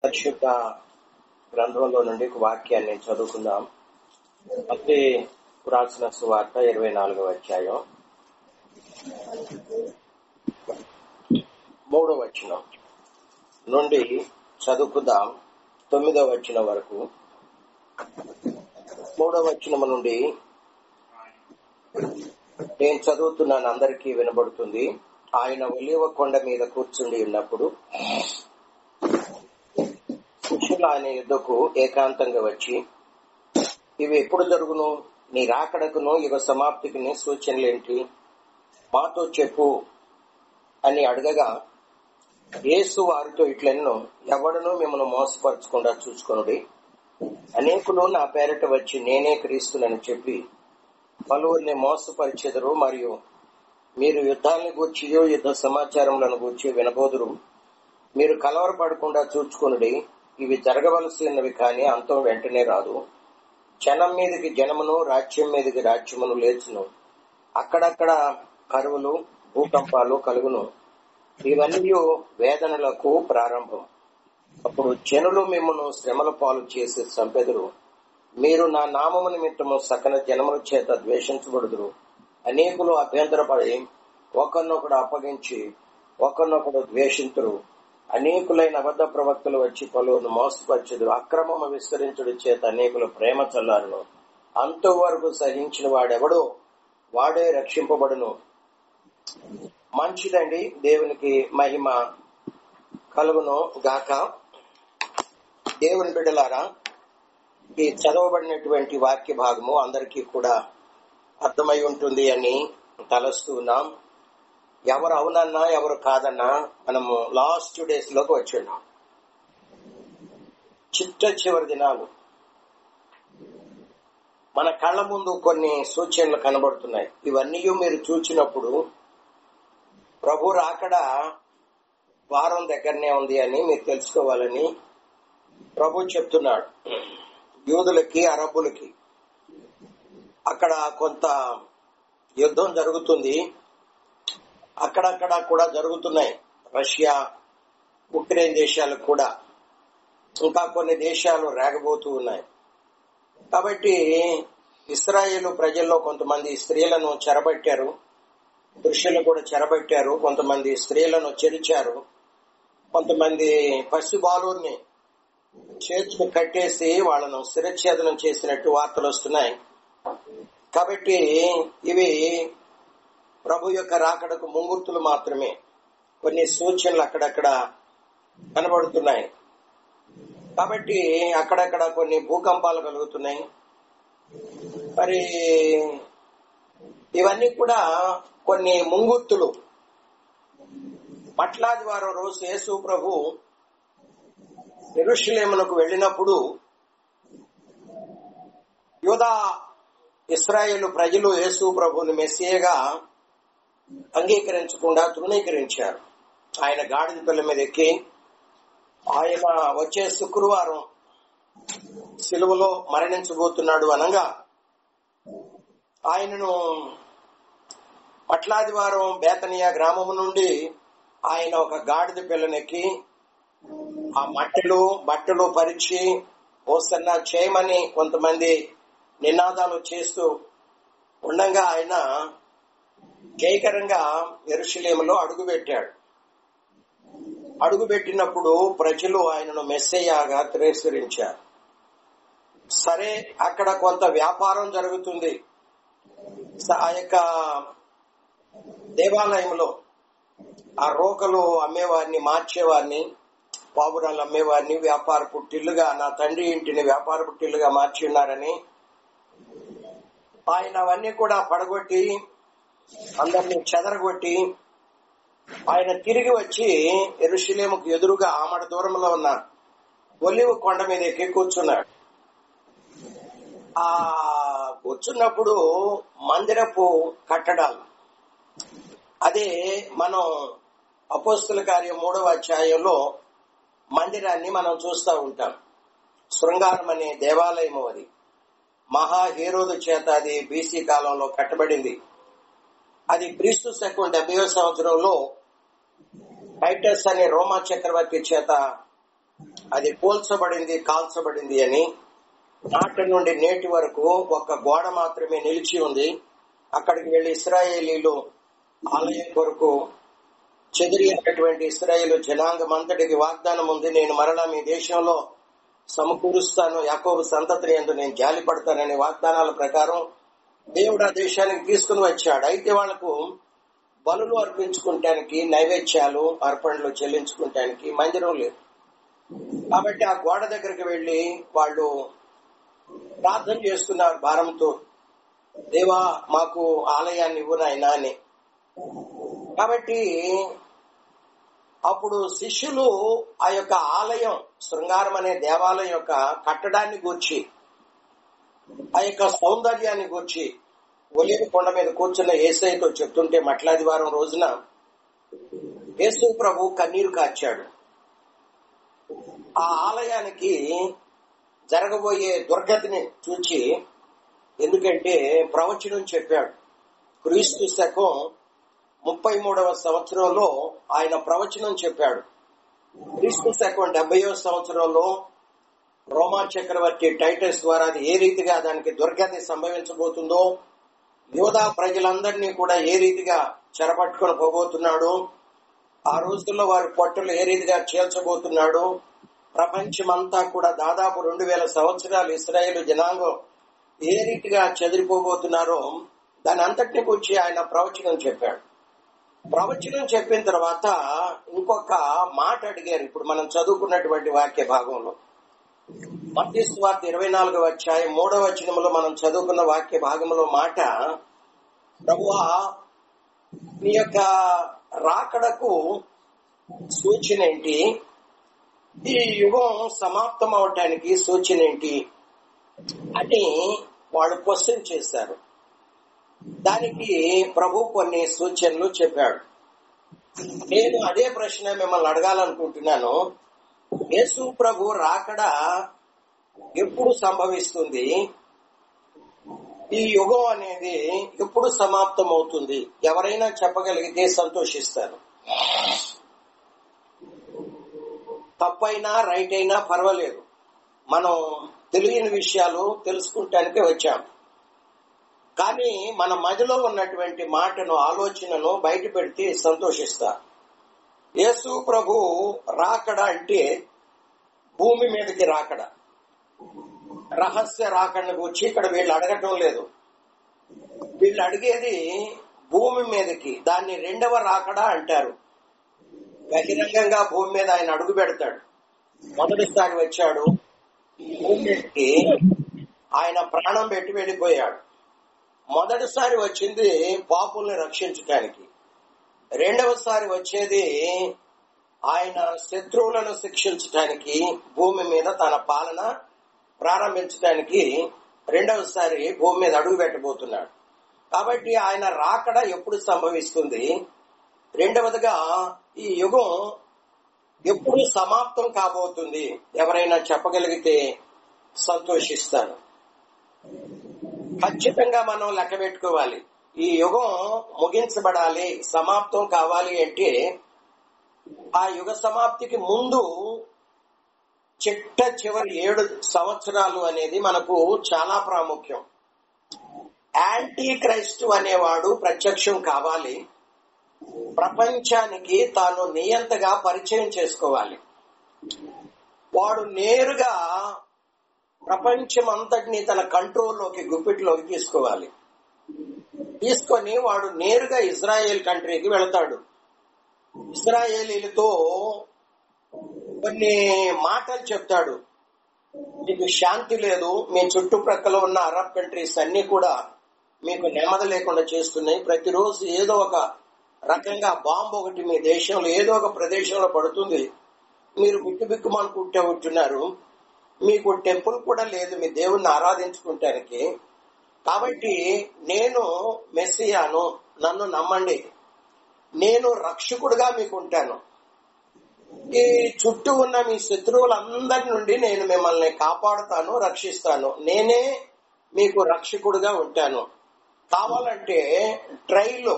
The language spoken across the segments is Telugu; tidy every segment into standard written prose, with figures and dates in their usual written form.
పరిశుద్ధ గ్రంథంలో నుండి ఒక వాక్యాన్ని చదువుకుందాం. మత్తయి రాసిన సువార్త 24వ అధ్యాయం 3వ వచనం నుండి చదువుకుందాం. 9వ వచనం వరకు. 3వ వచనం నుండి నేను చదువుతున్నాను, అందరికీ వినబడుతుంది. ఆయన ఒలీవ కొండ మీద కూర్చుండి ఉన్నప్పుడు శిష్యులు ఆయన యుద్ధకు ఏకాంతంగా వచ్చి, ఇవి ఎప్పుడు జరుగును? నీ రాకడకును యుగ సమాప్తికి సూచనలేంటి? మాతో చెప్పు అని అడగగా, యేసు వారితో ఇట్లెన్నో, ఎవడనూ మిమ్మల్ని మోసపరచకుండా చూసుకొనుడి. అనేకులు నా పేరిట వచ్చి నేనే క్రీస్తునని చెప్పి పలువురిని మోసపరిచెదరు. మరియు మీరు యుద్ధాలను గూర్చి యుద్ధ సమాచారములను గూర్చి వినబోదురు. మీరు కలవరపడకుండా చూచుకొనుడి. ఇవి జరగవలసినవి కానీ అంతం వెంటనే రాదు. జనం మీదకి జనమును, రాజ్యం మీదకి రాజ్యమును లేచును. అక్కడక్కడ కరువులు, భూకంపాలు కలుగును. ఇవన్నీ వేదనలకు ప్రారంభం. అప్పుడు జనులు మిమ్మల్ని శ్రమల పాలు చేసి చంపెదరు. మీరు నా నామము నిమిత్తము సకల జనముల చేత ద్వేషించబడుదురు. అనేకులు అభ్యంతరపడి ఒకరినొకడు అప్పగించి ఒకరినొకడు ద్వేషింతురు. అనేకులైన అబద్ధ ప్రవక్తలు వచ్చి పలువురు మోసపరచుదురు. అక్రమము విస్తరించుడి చేత అనేకుల ప్రేమ చల్లారును. అంతవరకు సహించిన వాడెవడో వాడే రక్షింపబడును. మంచిదండి, దేవునికి మహిమ కలుగును గాక. దేవుని బిడ్డలారా, ఈ చదవబడినటువంటి వాక్య భాగము అందరికీ కూడా అర్థమై ఉంటుంది అని తలస్తున్నాం. ఎవరు అవునన్నా ఎవరు కాదన్నా మనము లాస్ట్ డేస్ లోకి వచ్చున్నాం. చివరి దినాలు. మన కళ్ళ ముందు కొన్ని సూచనలు కనబడుతున్నాయి. ఇవన్నీ మీరు చూచినప్పుడు ప్రభు రాకడ వారం దగ్గరనే ఉంది అని మీరు తెలుసుకోవాలని ప్రభు చెప్తున్నాడు. యూదులకి, అరబ్బులకి అక్కడ కొంత యుద్ధం జరుగుతుంది. అక్కడక్కడ కూడా జరుగుతున్నాయి. రష్యా, ఉక్రెయిన్ దేశాలు కూడా, ఇంకా కొన్ని దేశాలు రేగబోతూ ఉన్నాయి. కాబట్టి ఇశ్రాయేలు ప్రజల్లో కొంతమంది స్త్రీలను చెరబట్టారు, పురుషులను కూడా చెరబట్టారు. కొంతమంది స్త్రీలను చెరిచారు. కొంతమంది పసిబాలుని చేతులు కట్టేసి వాళ్ళను శిరఛేదనం చేసినట్టు వార్తలు వస్తున్నాయి. కాబట్టి ఇవి ప్రభు యొక్క రాకడకు ముంగుర్తులు మాత్రమే. కొన్ని సూచనలు అక్కడక్కడ కనబడుతున్నాయి. కాబట్టి అక్కడక్కడ కొన్ని భూకంపాలు కలుగుతున్నాయి. మరి ఇవన్నీ కూడా కొన్ని ముంగుర్తులు. మట్లాది వారం రోజు యేసు ప్రభు యెరూషలేమునకు వెళ్ళినప్పుడు యూదా, ఇశ్రాయేలు ప్రజలు యేసు ప్రభుని మెస్సియాగా అంగీకరించకుండా తృణీకరించారు. ఆయన గాడిద పిల్ల మీద ఎక్కి ఆయన వచ్చే శుక్రవారం సిలువలో మరణించబోతున్నాడు అనగా ఆయనను మట్లాదివారం బేతనియా గ్రామము నుండి ఆయన ఒక గాడిద పిల్లనెక్కి ఆ బట్టలు పరిచి హోసన్నా చేయమని కొంతమంది నినాదాలు చేస్తూ ఉండగా ఆయన జయకరంగా యెరూషలేములో అడుగుపెట్టాడు. అడుగుపెట్టినప్పుడు ప్రజలు ఆయనను మెస్సయ్యగా తిరస్కరించారు. సరే, అక్కడ కొంత వ్యాపారం జరుగుతుంది. ఆ యొక్క దేవాలయంలో ఆ రోకలు అమ్మేవారిని, మార్చేవారిని, పావురాలు అమ్మేవారిని వ్యాపార పుట్టిల్లుగా, నా తండ్రి ఇంటిని వ్యాపార పుట్టిల్లుగా మార్చి ఉన్నారని ఆయన అవన్నీ కూడా పడగొట్టి అందరినీ చెదరగొట్టి ఆయన తిరిగి వచ్చి యెరూషలేముకు ఎదురుగా ఆమడ దూరంలో ఉన్న ఒలీవ కొండ మీద ఎక్కి కూర్చున్నాడు. ఆ కూర్చున్నప్పుడు మందిరపు కట్టడాలు, అదే మనం అపోస్తల కార్యం 3వ అధ్యాయంలో మందిరాన్ని మనం చూస్తూ ఉంటాం. శృంగారం అనే దేవాలయము అది. మహా హేరోదు చేత అది బీసీ కాలంలో కట్టబడింది. అది క్రీస్తు శకం 70వ సంవత్సరంలో టైటస్ అనే రోమా చక్రవర్తి చేత అది కూల్చబడింది, కాల్చబడింది అని. నాటి నుండి నేటి వరకు ఒక గోడ మాత్రమే నిలిచి ఉంది. అక్కడికి వెళ్లి ఇశ్రాయేలీలు ఆలయం కొరకు చెదిరినటువంటి ఇశ్రాయేలు జనాంగం అంతటికి వాగ్దానం ఉంది, నేను మరలా మీ దేశంలో సమకూరుస్తాను, యాకోబు సంతతిని యందు నేను జాలి పడతాననే వాగ్దానాల ప్రకారం దేవుడు ఆ దేశానికి తీసుకుని వచ్చాడు. అయితే వాళ్లకు బలులు అర్పించుకుంటానికి, నైవేద్యాలు అర్పణలు చెల్లించుకుంటానికి మందిరం లేదు. కాబట్టి ఆ గోడ దగ్గరికి వెళ్లి వాళ్ళు ప్రార్థన చేస్తున్నారు భారంతో, దేవా మాకు ఆలయాన్ని ఇవ్వు నాయనా అని. కాబట్టి అప్పుడు శిష్యులు ఆ యొక్క ఆలయం, శృంగారం అనే దేవాలయం యొక్క కట్టడాన్ని గూర్చి, ఆ యొక్క సౌందర్యాన్ని గూర్చి ఒలీవ కొండ మీద కూర్చున్న యేసయ్యతో చెప్తుంటే మట్లాదివారం రోజున యేసు ప్రభు కన్నీరు కార్చాడు. ఆ ఆలయానికి జరగబోయే దుర్గతిని చూచి, ఎందుకంటే ప్రవచనం చెప్పాడు. క్రీస్తు శకం 33వ సంవత్సరంలో ఆయన ప్రవచనం చెప్పాడు. క్రీస్తు శకం 70వ సంవత్సరంలో రోమా చక్రవర్తి టైటస్ ద్వారా అది ఏ రీతిగా దానికి దుర్గతి సంభవించబోతుందో, యూదా ప్రజలందరినీ కూడా ఏ రీతిగా చెరపట్టుకుని పోబోతున్నాడు, ఆ రోజుల్లో వారి పొట్టలు ఏ రీతిగా చీల్చబోతున్నాడు, ప్రపంచమంతా కూడా దాదాపు 2000 సంవత్సరాలు ఇశ్రాయేలు జనాంగం ఏ రీతిగా చెదిరిపోబోతున్నారో దాని అంతటిని గురించి ఆయన ప్రవచనం చెప్పాడు. ప్రవచనం చెప్పిన తర్వాత ఇంకొక మాట అడిగారు. ఇప్పుడు మనం చదువుకున్నటువంటి వాక్య భాగంలో మత్తయి సువార్త 24వ అధ్యాయం 3వ వచనంలో మనం చదువుకున్న వాక్య భాగంలో మాట, ప్రభువా నీ యొక్క రాకడకు సూచన ఏంటి, ఈ యుగం సమాప్తం అవటానికి సూచన ఏంటి అని వాళ్ళు క్వశ్చన్ చేశారు. దానికి ప్రభు కొన్ని సూచనలు చెప్పాడు. నేను అదే ప్రశ్న మిమ్మల్ని అడగాలనుకుంటున్నాను. యేసు ప్రభు రాకడ ఎప్పుడు సంభవిస్తుంది, ఈ యుగం అనేది ఎప్పుడు సమాప్తం అవుతుంది? ఎవరైనా చెప్పగలిగితే సంతోషిస్తారు. తప్పైనా రైట్ అయినా పర్వాలేదు, మనం తెలియని విషయాలు తెలుసుకుంటానికి వచ్చాం. కానీ మన మదిలో ఉన్నటువంటి మాటను, ఆలోచనను బయట పెడితే సంతోషిస్తా. యేసు ప్రభు రాకడ అంటే భూమి మీదకి రాకడ, రహస్య రాకడను గురించి ఇక్కడ వీళ్ళు అడగటం లేదు. వీళ్ళు అడిగేది భూమి మీదకి, దాన్ని రెండవ రాకడ అంటారు. బహిరంగంగా భూమి మీద ఆయన అడుగు పెడతాడు. మొదటిసారి వచ్చాడు భూమి మీదకి, ఆయన ప్రాణం పెట్టి వెళ్ళిపోయాడు. మొదటిసారి వచ్చింది పాపుల్ని రక్షించడానికి, రెండవసారి వచ్చేది ఆయన శత్రువులను శిక్షించడానికి, భూమి మీద తన పాలన ప్రారంభించడానికి రెండవసారి భూమి మీద అడుగు పెట్టబోతున్నాడు. కాబట్టి ఆయన రాకడ ఎప్పుడు సంభవిస్తుంది, రెండవదిగా ఈ యుగం ఎప్పుడు సమాప్తం కాబోతుంది, ఎవరైనా చెప్పగలిగితే సంతోషిస్తాను. ఖచ్చితంగా మనం లెక్క పెట్టుకోవాలి. ఈ యుగం ముగించబడాలి, సమాప్తం కావాలి అంటే ఆ యుగ సమాప్తికి ముందు చివరి 7 సంవత్సరాలు అనేది మనకు చాలా ప్రాముఖ్యం. యాంటీ క్రైస్తు అనేవాడు ప్రత్యక్షం కావాలి, ప్రపంచానికి తాను నియంతగా పరిచయం చేసుకోవాలి. వాడు నేరుగా ప్రపంచం అంతటినీ తన కంట్రోల్లోకి, గుప్పిట్లోకి తీసుకోవాలి. తీసుకొని వాడు నేరుగా ఇజ్రాయేల్ కంట్రీకి వెళతాడు. ఇజ్రాయేలీలతో కొన్ని మాటలు చెప్తాడు. మీకు శాంతి లేదు, మీ చుట్టుప్రక్కల ఉన్న అరబ్ కంట్రీస్ అన్ని కూడా మీకు నెమ్మది లేకుండా చేస్తున్నాయి. ప్రతిరోజు ఏదో ఒక రకంగా బాంబు ఒకటి మీ దేశంలో ఏదో ఒక ప్రదేశంలో పడుతుంది. మీరు బిక్కుబిక్కుమనుకుంటూ ఉంటున్నారు. మీకు టెంపుల్ కూడా లేదు మీ దేవుణ్ణి ఆరాధించుకుంటానికి. కాబట్టి నేను మెస్సియాను, నన్ను నమ్మండి, నేను రక్షకుడుగా మీకు ఉంటాను. ఈ చుట్టూ ఉన్న మీ శత్రువులందరి నుండి నేను మిమ్మల్ని కాపాడుతాను, రక్షిస్తాను. నేనే మీకు రక్షకుడుగా ఉంటాను. కావాలంటే ట్రైల్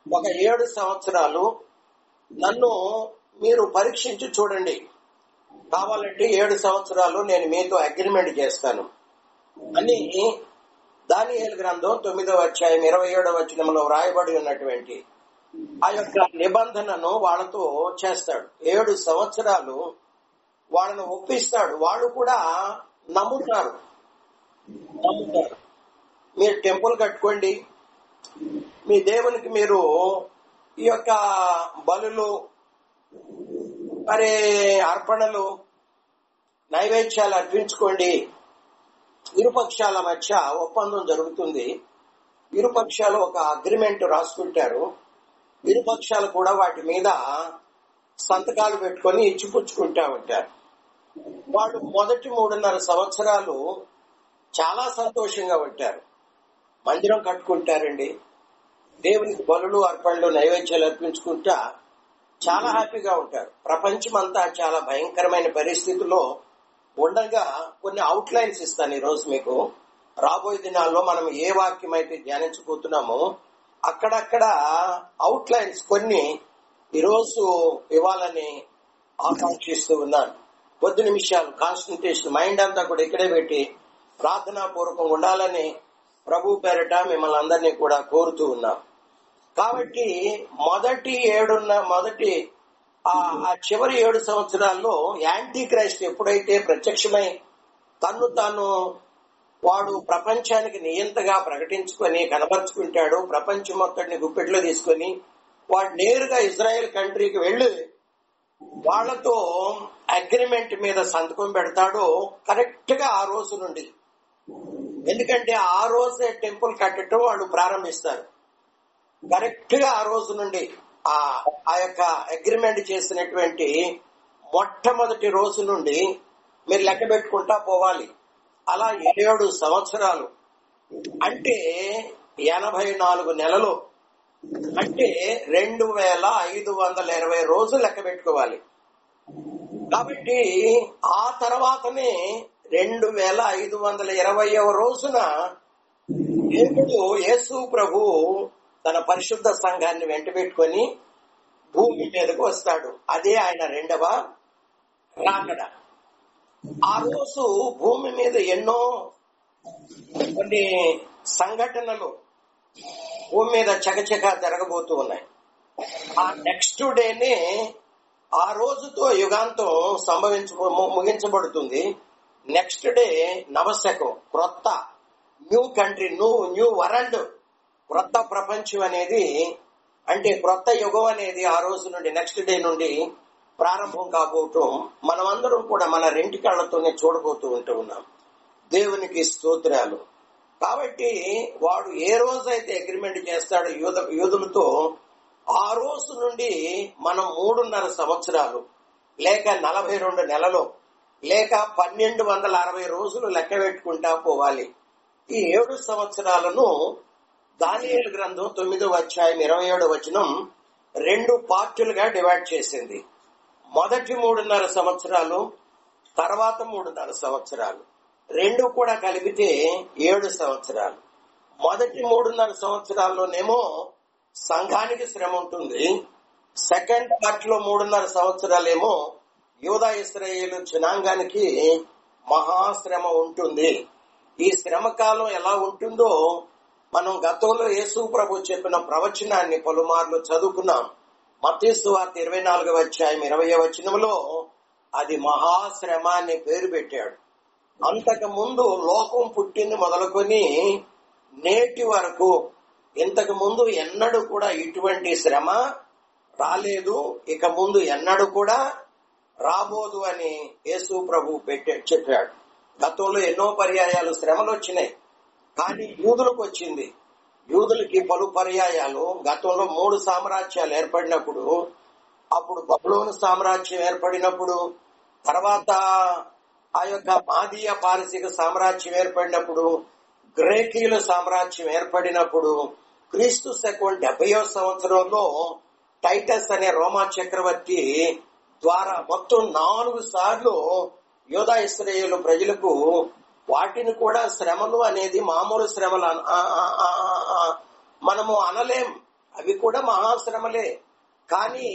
ఒక 7 సంవత్సరాలు నన్ను మీరు పరీక్షించి చూడండి. కావాలంటే 7 సంవత్సరాలు నేను మీతో అగ్రిమెంట్ చేస్తాను అని దానియేలు గ్రంథం 9వ అధ్యాయం 27వ వచనంలో వ్రాయబడి ఉన్నటువంటి ఆ యొక్క నిబంధనను వాళ్ళతో చేస్తాడు. 7 సంవత్సరాలు వాళ్ళను ఒప్పిస్తాడు. వాళ్ళు కూడా నమ్ముతారు. మీరు టెంపుల్ కట్టుకోండి, మీ దేవునికి మీరు ఈ యొక్క బలులు, మరి అర్పణలు, నైవేద్యాలు అర్పించుకోండి. ఇరుపక్షాల మధ్య ఒప్పందం జరుగుతుంది. ఇరుపక్షాలు ఒక అగ్రిమెంట్ రాసుకుంటారు. ఇరుపక్షాలు కూడా వాటి మీద సంతకాలు పెట్టుకొని ఇచ్చిపుచ్చుకుంటా ఉంటారు. వాళ్ళు మొదటి 3.5 సంవత్సరాలు చాలా సంతోషంగా ఉంటారు. మందిరం కట్టుకుంటారండి, దేవునికి బలులు, అర్పణలు, నైవేద్యాలు అర్పించుకుంటా చాలా హ్యాపీగా ఉంటారు. ప్రపంచమంతా చాలా భయంకరమైన పరిస్థితుల్లో ఉండగా కొన్ని అవుట్ లైన్స్ ఇస్తాను ఈరోజు మీకు. రాబోయే దినాల్లో మనం ఏ వాక్యం అయితే ధ్యానించబోతున్నామో అక్కడక్కడ అవుట్ లైన్స్ కొన్ని ఈరోజు ఇవ్వాలని ఆకాంక్షిస్తూ ఉన్నాను. కొద్ది నిమిషాలు కాన్సన్ట్రేషన్, మైండ్ అంతా కూడా ఇక్కడే పెట్టి ప్రార్థనా పూర్వకంగా ఉండాలని ప్రభు పేరిట మిమ్మల్ని అందరినీ కూడా కోరుతూ ఉన్నాం. కాబట్టి ఆ చివరి 7 సంవత్సరాల్లో యాంటీ క్రైస్ట్ ఎప్పుడైతే ప్రత్యక్షమై తన్ను తాను వాడు ప్రపంచానికి నియంతగా ప్రకటించుకొని కనపరుచుకుంటాడు, ప్రపంచం మొత్తాన్ని గుప్పెట్లో తీసుకొని వాడు నేరుగా ఇజ్రాయెల్ కంట్రీకి వెళ్లి వాళ్లతో అగ్రిమెంట్ మీద సంతకం పెడతాడు. కరెక్ట్ గా ఆ రోజు నుండి, ఎందుకంటే ఆ రోజే టెంపుల్ కట్టడం వాళ్ళు ప్రారంభిస్తారు. కరెక్ట్ గా ఆ రోజు నుండి ఆ యొక్క అగ్రిమెంట్ చేసినటువంటి మొట్టమొదటి రోజు నుండి మీరు లెక్క పెట్టుకుంటా పోవాలి. అలా 7 సంవత్సరాలు అంటే 84 నెలలు, అంటే 2520 రోజులు లెక్క పెట్టుకోవాలి. కాబట్టి ఆ తర్వాతనే 2520వ రోజున దేవుడు యేసు ప్రభు తన పరిశుద్ధ సంఘాన్ని వెంట పెట్టుకొని భూమి మీదకు వస్తాడు. అదే ఆయన 2వ రాకడ. ఆ రోజు భూమి మీద ఎన్నో కొన్ని సంఘటనలు భూమి మీద చకచక జరగబోతూ ఉన్నాయి. ఆ నెక్స్ట్ డేనే ఆ రోజుతో యుగాంతం ముగించబడుతుంది. నెక్స్ట్ డే నవశకం, క్రొత్త న్యూ కంట్రీ, న్యూ వరల్డ్, క్రొత్త ప్రపంచం అనేది, అంటే క్రొత్త యుగం అనేది ఆ రోజు నుండి, నెక్స్ట్ డే నుండి ప్రారంభం కాబోవటం మనమందరం కూడా మన 2 కళ్ళతోనే చూడబోతూ ఉన్నాం. దేవునికి స్తోత్రాలు. కాబట్టి వాడు ఏ రోజైతే అగ్రిమెంట్ చేస్తాడో యూదులతో, ఆ రోజు నుండి మనం 3.5 సంవత్సరాలు లేక 42 నెలలు లేక 1260 రోజులు లెక్క పెట్టుకుంటా పోవాలి. ఈ 7 సంవత్సరాలను దానియేలు గ్రంథం 9వ అధ్యాయం 27వ వచనం 2 పార్టులుగా డివైడ్ చేసింది. మొదటి 3.5 సంవత్సరాలు, తర్వాత 3.5 సంవత్సరాలు, 2 కూడా కలిపితే 7 సంవత్సరాలు. మొదటి 3.5 సంవత్సరాల్లోనేమో సంఘానికి శ్రమ ఉంటుంది. సెకండ్ పార్ట్ లో 3.5 సంవత్సరాలేమో యూదా ఇశ్రాయేలు జనాంగానికి మహాశ్రమ ఉంటుంది. ఈ శ్రమ కాలం ఎలా ఉంటుందో మనం గతంలో యేసు ప్రభు చెప్పిన ప్రవచనాన్ని పలుమార్లు చదువుకున్నాం. మత్తయి సువార్త 24వ అధ్యాయం 20వ వచనంలో అది మహాశ్రమ అని పేరు పెట్టాడు. అంతకు ముందు లోకం పుట్టింది మొదలుకొని నేటి వరకు ఇంతకు ముందు ఎన్నడూ కూడా ఇటువంటి శ్రమ రాలేదు, ఇక ముందు ఎన్నడూ కూడా రాబోదు అని యేసు ప్రభు చెప్పాడు. గతంలో ఎన్నో పర్యాయాలు శ్రమలు వచ్చినాయి, కానీ యూదులకు వచ్చింది. యూదులకి పలు పర్యాయాలు గతంలో 3 సామ్రాజ్యాలు ఏర్పడినప్పుడు, అప్పుడు బబులోను సామ్రాజ్యం ఏర్పడినప్పుడు, తర్వాత ఆ యొక్క మాదీయ పారసీక సామ్రాజ్యం ఏర్పడినప్పుడు, గ్రేకీయుల సామ్రాజ్యం ఏర్పడినప్పుడు, క్రీస్తు శకం 70వ సంవత్సరంలో టైటస్ అనే రోమా చక్రవర్తి ద్వారా మొత్తం 4 సార్లు యూదా ఇశ్రాయేలు ప్రజలకు వాటిని కూడా శ్రమలు అనేది మామూలు శ్రమలు మనము అనలేం, అవి కూడా మహాశ్రమలే. కానీ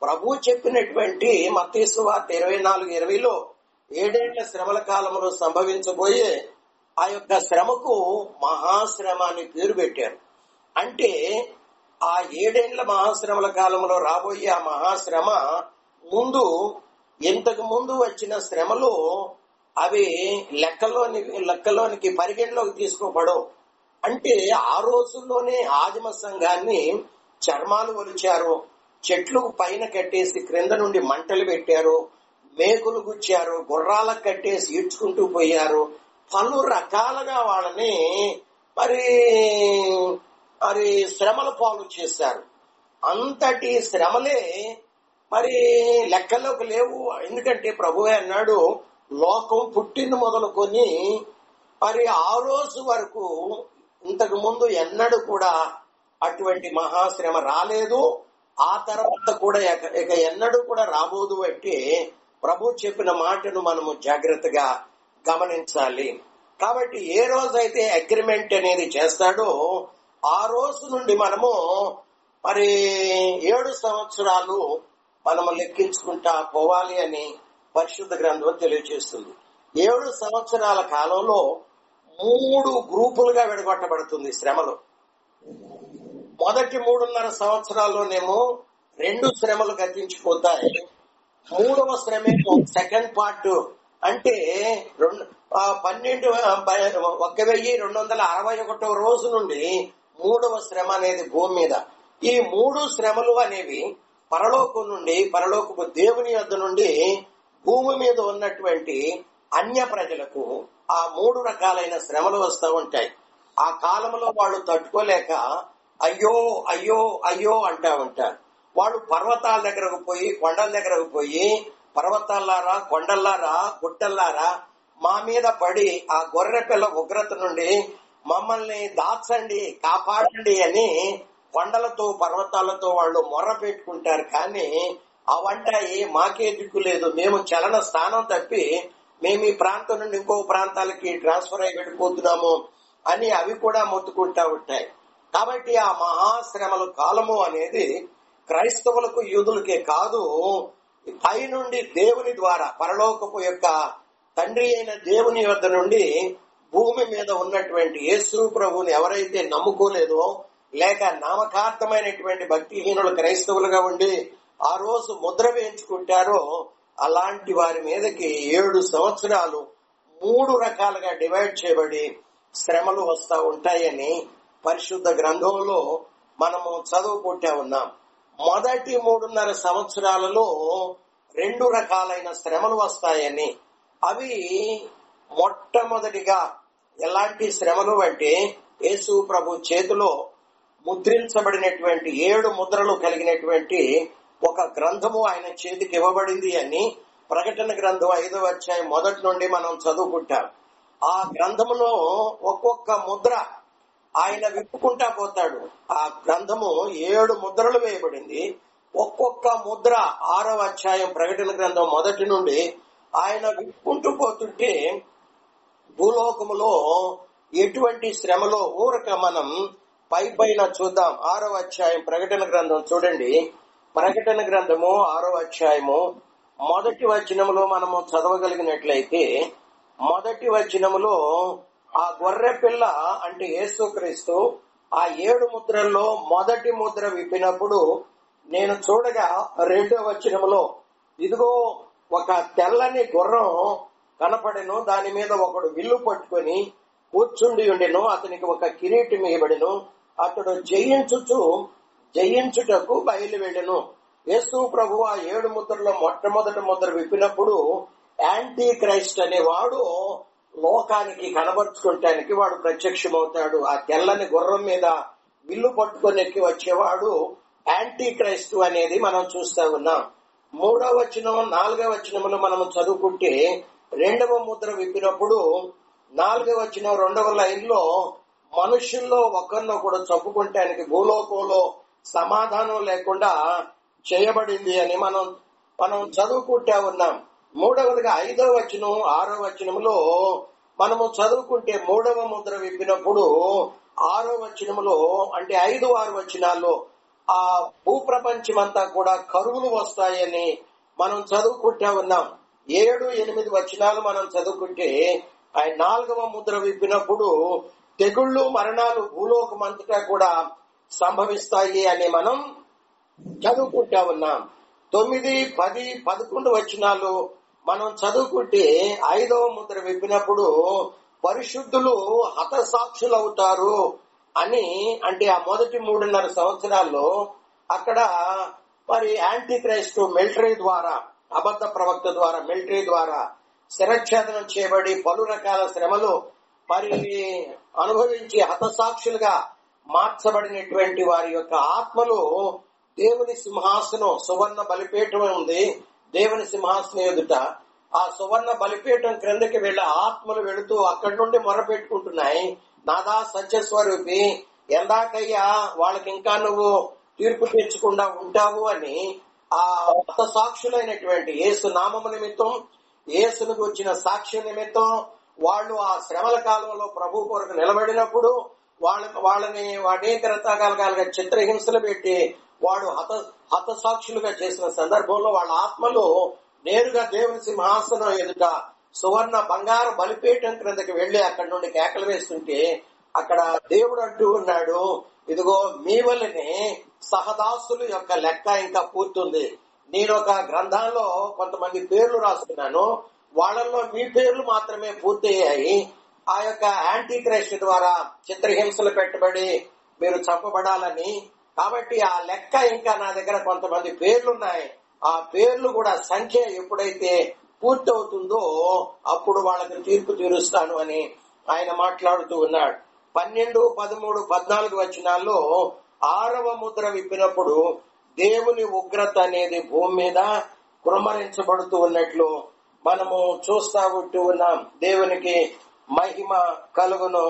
ప్రభు చెప్పినటువంటి మత్తయి సువార్త 24:20లో 7 ఏళ్ల శ్రమల కాలంలో సంభవించబోయే ఆ యొక్క శ్రమకు మహాశ్రమ అని పేరు పెట్టారు. అంటే ఆ 7 ఏళ్ల మహాశ్రమల కాలంలో రాబోయే ఆ మహాశ్రమ ముందు, ఇంతకు ముందు వచ్చిన శ్రమలు అవి లెక్కలోనికి పరిగణలోకి తీసుకోబడవు. అంటే ఆ రోజుల్లోనే ఆదిమ సంఘాన్ని చర్మాలు ఒలిచారు, చెట్లు పైన కట్టేసి క్రింద నుండి మంటలు పెట్టారు, మేకులు గుచ్చారు, గుర్రాలకు కట్టేసి ఈడ్చుకుంటూ పోయారు. పలు రకాలుగా వాళ్ళని మరి శ్రమల పాలు చేశారు. అంతటి శ్రమలే మరి లెక్కలోకి లేవు. ఎందుకంటే ప్రభువే అన్నాడు, లోకం పుట్టింది మొదలుకొని మరి ఆ రోజు వరకు ఇంతకు ముందు ఎన్నడూ కూడా అటువంటి మహాశ్రమ రాలేదు. ఆ తర్వాత కూడా ఇక ఎన్నడూ కూడా రాబోదు. అంటే ప్రభు చెప్పిన మాటను మనము జాగ్రత్తగా గమనించాలి. కాబట్టి ఏ రోజైతే అగ్రిమెంట్ అనేది చేస్తాడో ఆ రోజు నుండి మనము మరి 7 సంవత్సరాలు మనము లెక్కించుకుంటా పోవాలి అని పరిశుద్ధ గ్రంథం తెలియజేస్తుంది. 7 సంవత్సరాల కాలంలో 3 గ్రూపులుగా విడగొట్టబడుతుంది శ్రమలు. మొదటి 3.5 సంవత్సరాల్లోనేమో 2 శ్రమలు గతించిపోతాయి. 3వ శ్రమేమో సెకండ్ పార్ట్, అంటే 1261 రోజు నుండి 3వ శ్రమ అనేది భూమి మీద. ఈ 3 శ్రమలు అనేవి పరలోకపు దేవుని యొద్ద నుండి భూమి మీద ఉన్నటువంటి అన్య ప్రజలకు ఆ 3 రకాలైన శ్రమలు వస్తూ ఉంటాయి. ఆ కాలంలో వాళ్ళు తట్టుకోలేక అయ్యో అయ్యో అయ్యో అంటా ఉంటారు. వాళ్ళు పర్వతాల దగ్గరకు పోయి, కొండల దగ్గరకు పోయి, పర్వతాలారా, కొండల్లారా, గుట్టల్లారా, మా మీద పడి ఆ గొర్రె పిల్ల ఉగ్రత నుండి మమ్మల్ని దాచండి, కాపాడండి అని కొండలతో పర్వతాలతో వాళ్ళు మొర్ర పెట్టుకుంటారు. కానీ అవంటాయి మాకే దిక్కు లేదు, మేము చలన స్థానం తప్పి మేము ఈ ప్రాంతం నుండి ఇంకో ప్రాంతాలకి ట్రాన్స్ఫర్ అయి వెళ్ళిపోతున్నాము అని అవి కూడా మొత్తుకుంటా ఉంటాయి. కాబట్టి ఆ మహాశ్రమల కాలము అనేది క్రైస్తవులకు, యూదులకే కాదు, పై నుండి దేవుని ద్వారా పరలోకపు యొక్క తండ్రి అయిన దేవుని వద్ద నుండి భూమి మీద ఉన్నటువంటి యేసు ప్రభువుని ఎవరైతే నమ్ముకోలేదో, లేక నామకార్థమైనటువంటి భక్తిహీనులు క్రైస్తవులుగా ఉండి ఆ రోజు ముద్ర వేయించుకుంటారో, అలాంటి వారి మీదకి 7 సంవత్సరాలు 3 రకాలుగా డివైడ్ చేయబడి శ్రమలు వస్తా ఉంటాయని పరిశుద్ధ గ్రంథంలో మనము చదువుకుంటా ఉన్నాం. మొదటి 3.5 సంవత్సరాలలో 2 రకాలైన శ్రమలు వస్తాయని, అవి మొట్టమొదటిగా ఎలాంటి శ్రమలు అంటే యేసు ప్రభు చేతిలో ముద్రించబడినటువంటి 7 ముద్రలు కలిగినటువంటి ఒక గ్రంథము ఆయన చేతికి ఇవ్వబడింది అని ప్రకటన గ్రంథం 5వ అధ్యాయం మొదటి నుండి మనం చదువుకుంటాం. ఆ గ్రంథములో ఒక్కొక్క ముద్ర ఆయన విప్పుకుంటా పోతాడు. ఆ గ్రంథము 7 ముద్రలు వేయబడింది. ఒక్కొక్క ముద్ర 6వ అధ్యాయం ప్రకటన గ్రంథం మొదటి నుండి ఆయన విప్పుకుంటూ పోతుంటే భూలోకములో ఎటువంటి శ్రమలో ఊరక మనం పైన చూద్దాం. 6వ అధ్యాయం ప్రకటన గ్రంథం చూడండి. ప్రకటన గ్రంథము 6వ అధ్యాయము మొదటి వచనములో మనము చదవగలిగినట్లయితే, మొదటి వచనములో ఆ గొర్రె పిల్ల అంటే యేసుక్రీస్తు ఆ 7 ముద్రల్లో మొదటి ముద్ర విప్పినప్పుడు నేను చూడగా 2వ వచనములో, ఇదిగో ఒక తెల్లని గుర్రం కనపడెను, దాని మీద ఒకడు విల్లు పట్టుకొని కూర్చుండి ఉండెను, అతనికి ఒక కిరీటం ఇవ్వబడెను, అతడు జయించుటకు బయలు వెళ్ళెను. యేసు ప్రభు ఆ 7 ముద్రలో మొట్టమొదటి ముద్ర విప్పినప్పుడు యాంటీ క్రైస్ట్ అనేవాడు లోకానికి కనబరుచుకోవటానికి వాడు ప్రత్యక్షమవుతాడు. ఆ తెల్లని గుర్రం మీద విల్లు పట్టుకొని ఎక్కి వచ్చేవాడు యాంటీ క్రైస్తు అనేది మనం చూస్తా ఉన్నాం. 3వ వచనం 4వ వచనములు మనం చదువుకుంటే 2వ ముద్ర విప్పినప్పుడు 4వ వచనం 2వ లైన్లో మనుషుల్లో ఒకరినొకడు చంపుకుంటానికి భూలోకంలో సమాధానం లేకుండా చేయబడింది అని మనం చదువుకుంటా ఉన్నాం. 3వదిగా 5వ వచనం 6వ వచనములో మనము చదువుకుంటే 3వ ముద్ర విప్పినప్పుడు 6వ వచనములో అంటే 5, 6 వచనాల్లో ఆ భూప్రపంచమంతా కూడా కరువులు వస్తాయని మనం చదువుకుంటా ఉన్నాం. 7-8 వచనాలు మనం చదువుకుంటే ఆయన 4వ ముద్ర విప్పినప్పుడు తెగుళ్ళు మరణాలు భూలోకమంతటా కూడా సంభవిస్తాయి అని మనం చదువుకుంటా ఉన్నాం. 9, 10, 11 వచనాలు మనం చదువుకుంటే 5వ ముద్ర విప్పినప్పుడు పరిశుద్ధులు హతసాక్షులవుతారు అని, అంటే ఆ మొదటి 3.5 సంవత్సరాల్లో అక్కడ మరి యాంటీ క్రైస్ట్ మిలిటరీ ద్వారా, అబద్ధ ప్రవక్త ద్వారా, మిలిటరీ ద్వారా శిరఛేదనం చేయబడి పలు రకాల శ్రమలు మరి అనుభవించి హతసాక్షులుగా మార్చబడినటువంటి వారి యొక్క ఆత్మలు దేవుని సింహాసనం, సువర్ణ బలిపీఠం ఉంది దేవుని సింహాసనం ఎదుట. ఆ సువర్ణ బలిపీఠం క్రిందకి వెళ్లి ఆత్మలు వెళుతూ అక్కడి నుండి మొరపెట్టుకుంటున్నాయి, నాదా సత్యస్వరూపి, ఎందాకయ్యా వాళ్ళకి ఇంకా నువ్వు తీర్పు తెచ్చకుండా ఉంటావు అని. ఆ హతసాక్షులైనటువంటి యేసు నామము నిమిత్తం, యేసునికి వచ్చిన సాక్ష్య నిమిత్తం వాళ్ళు ఆ శ్రమల కాలంలో ప్రభు కొరకు నిలబడినప్పుడు వాళ్ళని అనేక రకాలుగా చిత్రహింసలు పెట్టి వాడు హతసాక్షులుగా చేసిన సందర్భంలో వాళ్ళ ఆత్మలు నేరుగా దేవుని సింహాసనం ఎదుట సువర్ణ బంగారు బలిపీఠం క్రిందకి వెళ్లి అక్కడి నుండి కేకలు వేస్తుంటే అక్కడ దేవుడు అంటూ ఉన్నాడు, ఇదిగో మీ వల్లనే సహదాసుల యొక్క లెక్క ఇంకా పూర్తుంది. నేను ఒక గ్రంథంలో కొంతమంది పేర్లు రాసుకున్నాను, వాళ్ళల్లో మీ పేర్లు మాత్రమే పూర్తయ్యాయి. ఆ యొక్క యాంటీ క్రైస్ట్ ద్వారా చిత్రహింసలు పెట్టబడి మీరు చంపబడాలని. కాబట్టి ఆ లెక్క ఇంకా నా దగ్గర కొంతమంది పేర్లున్నాయి. ఆ పేర్లు కూడా సంఖ్య ఎప్పుడైతే పూర్తవుతుందో అప్పుడు వాళ్ళకి తీర్పు తీరుస్తాను అని ఆయన మాట్లాడుతూ ఉన్నాడు. 12, 13, 14 వచనాల్లో 6వ ముద్ర విప్పినప్పుడు దేవుని ఉగ్రత అనేది భూమి మీద కుమ్మరించబడుతూ ఉన్నట్లు మనము చూస్తా ఉంటూ ఉన్నాం. దేవునికి మహిమ కలుగును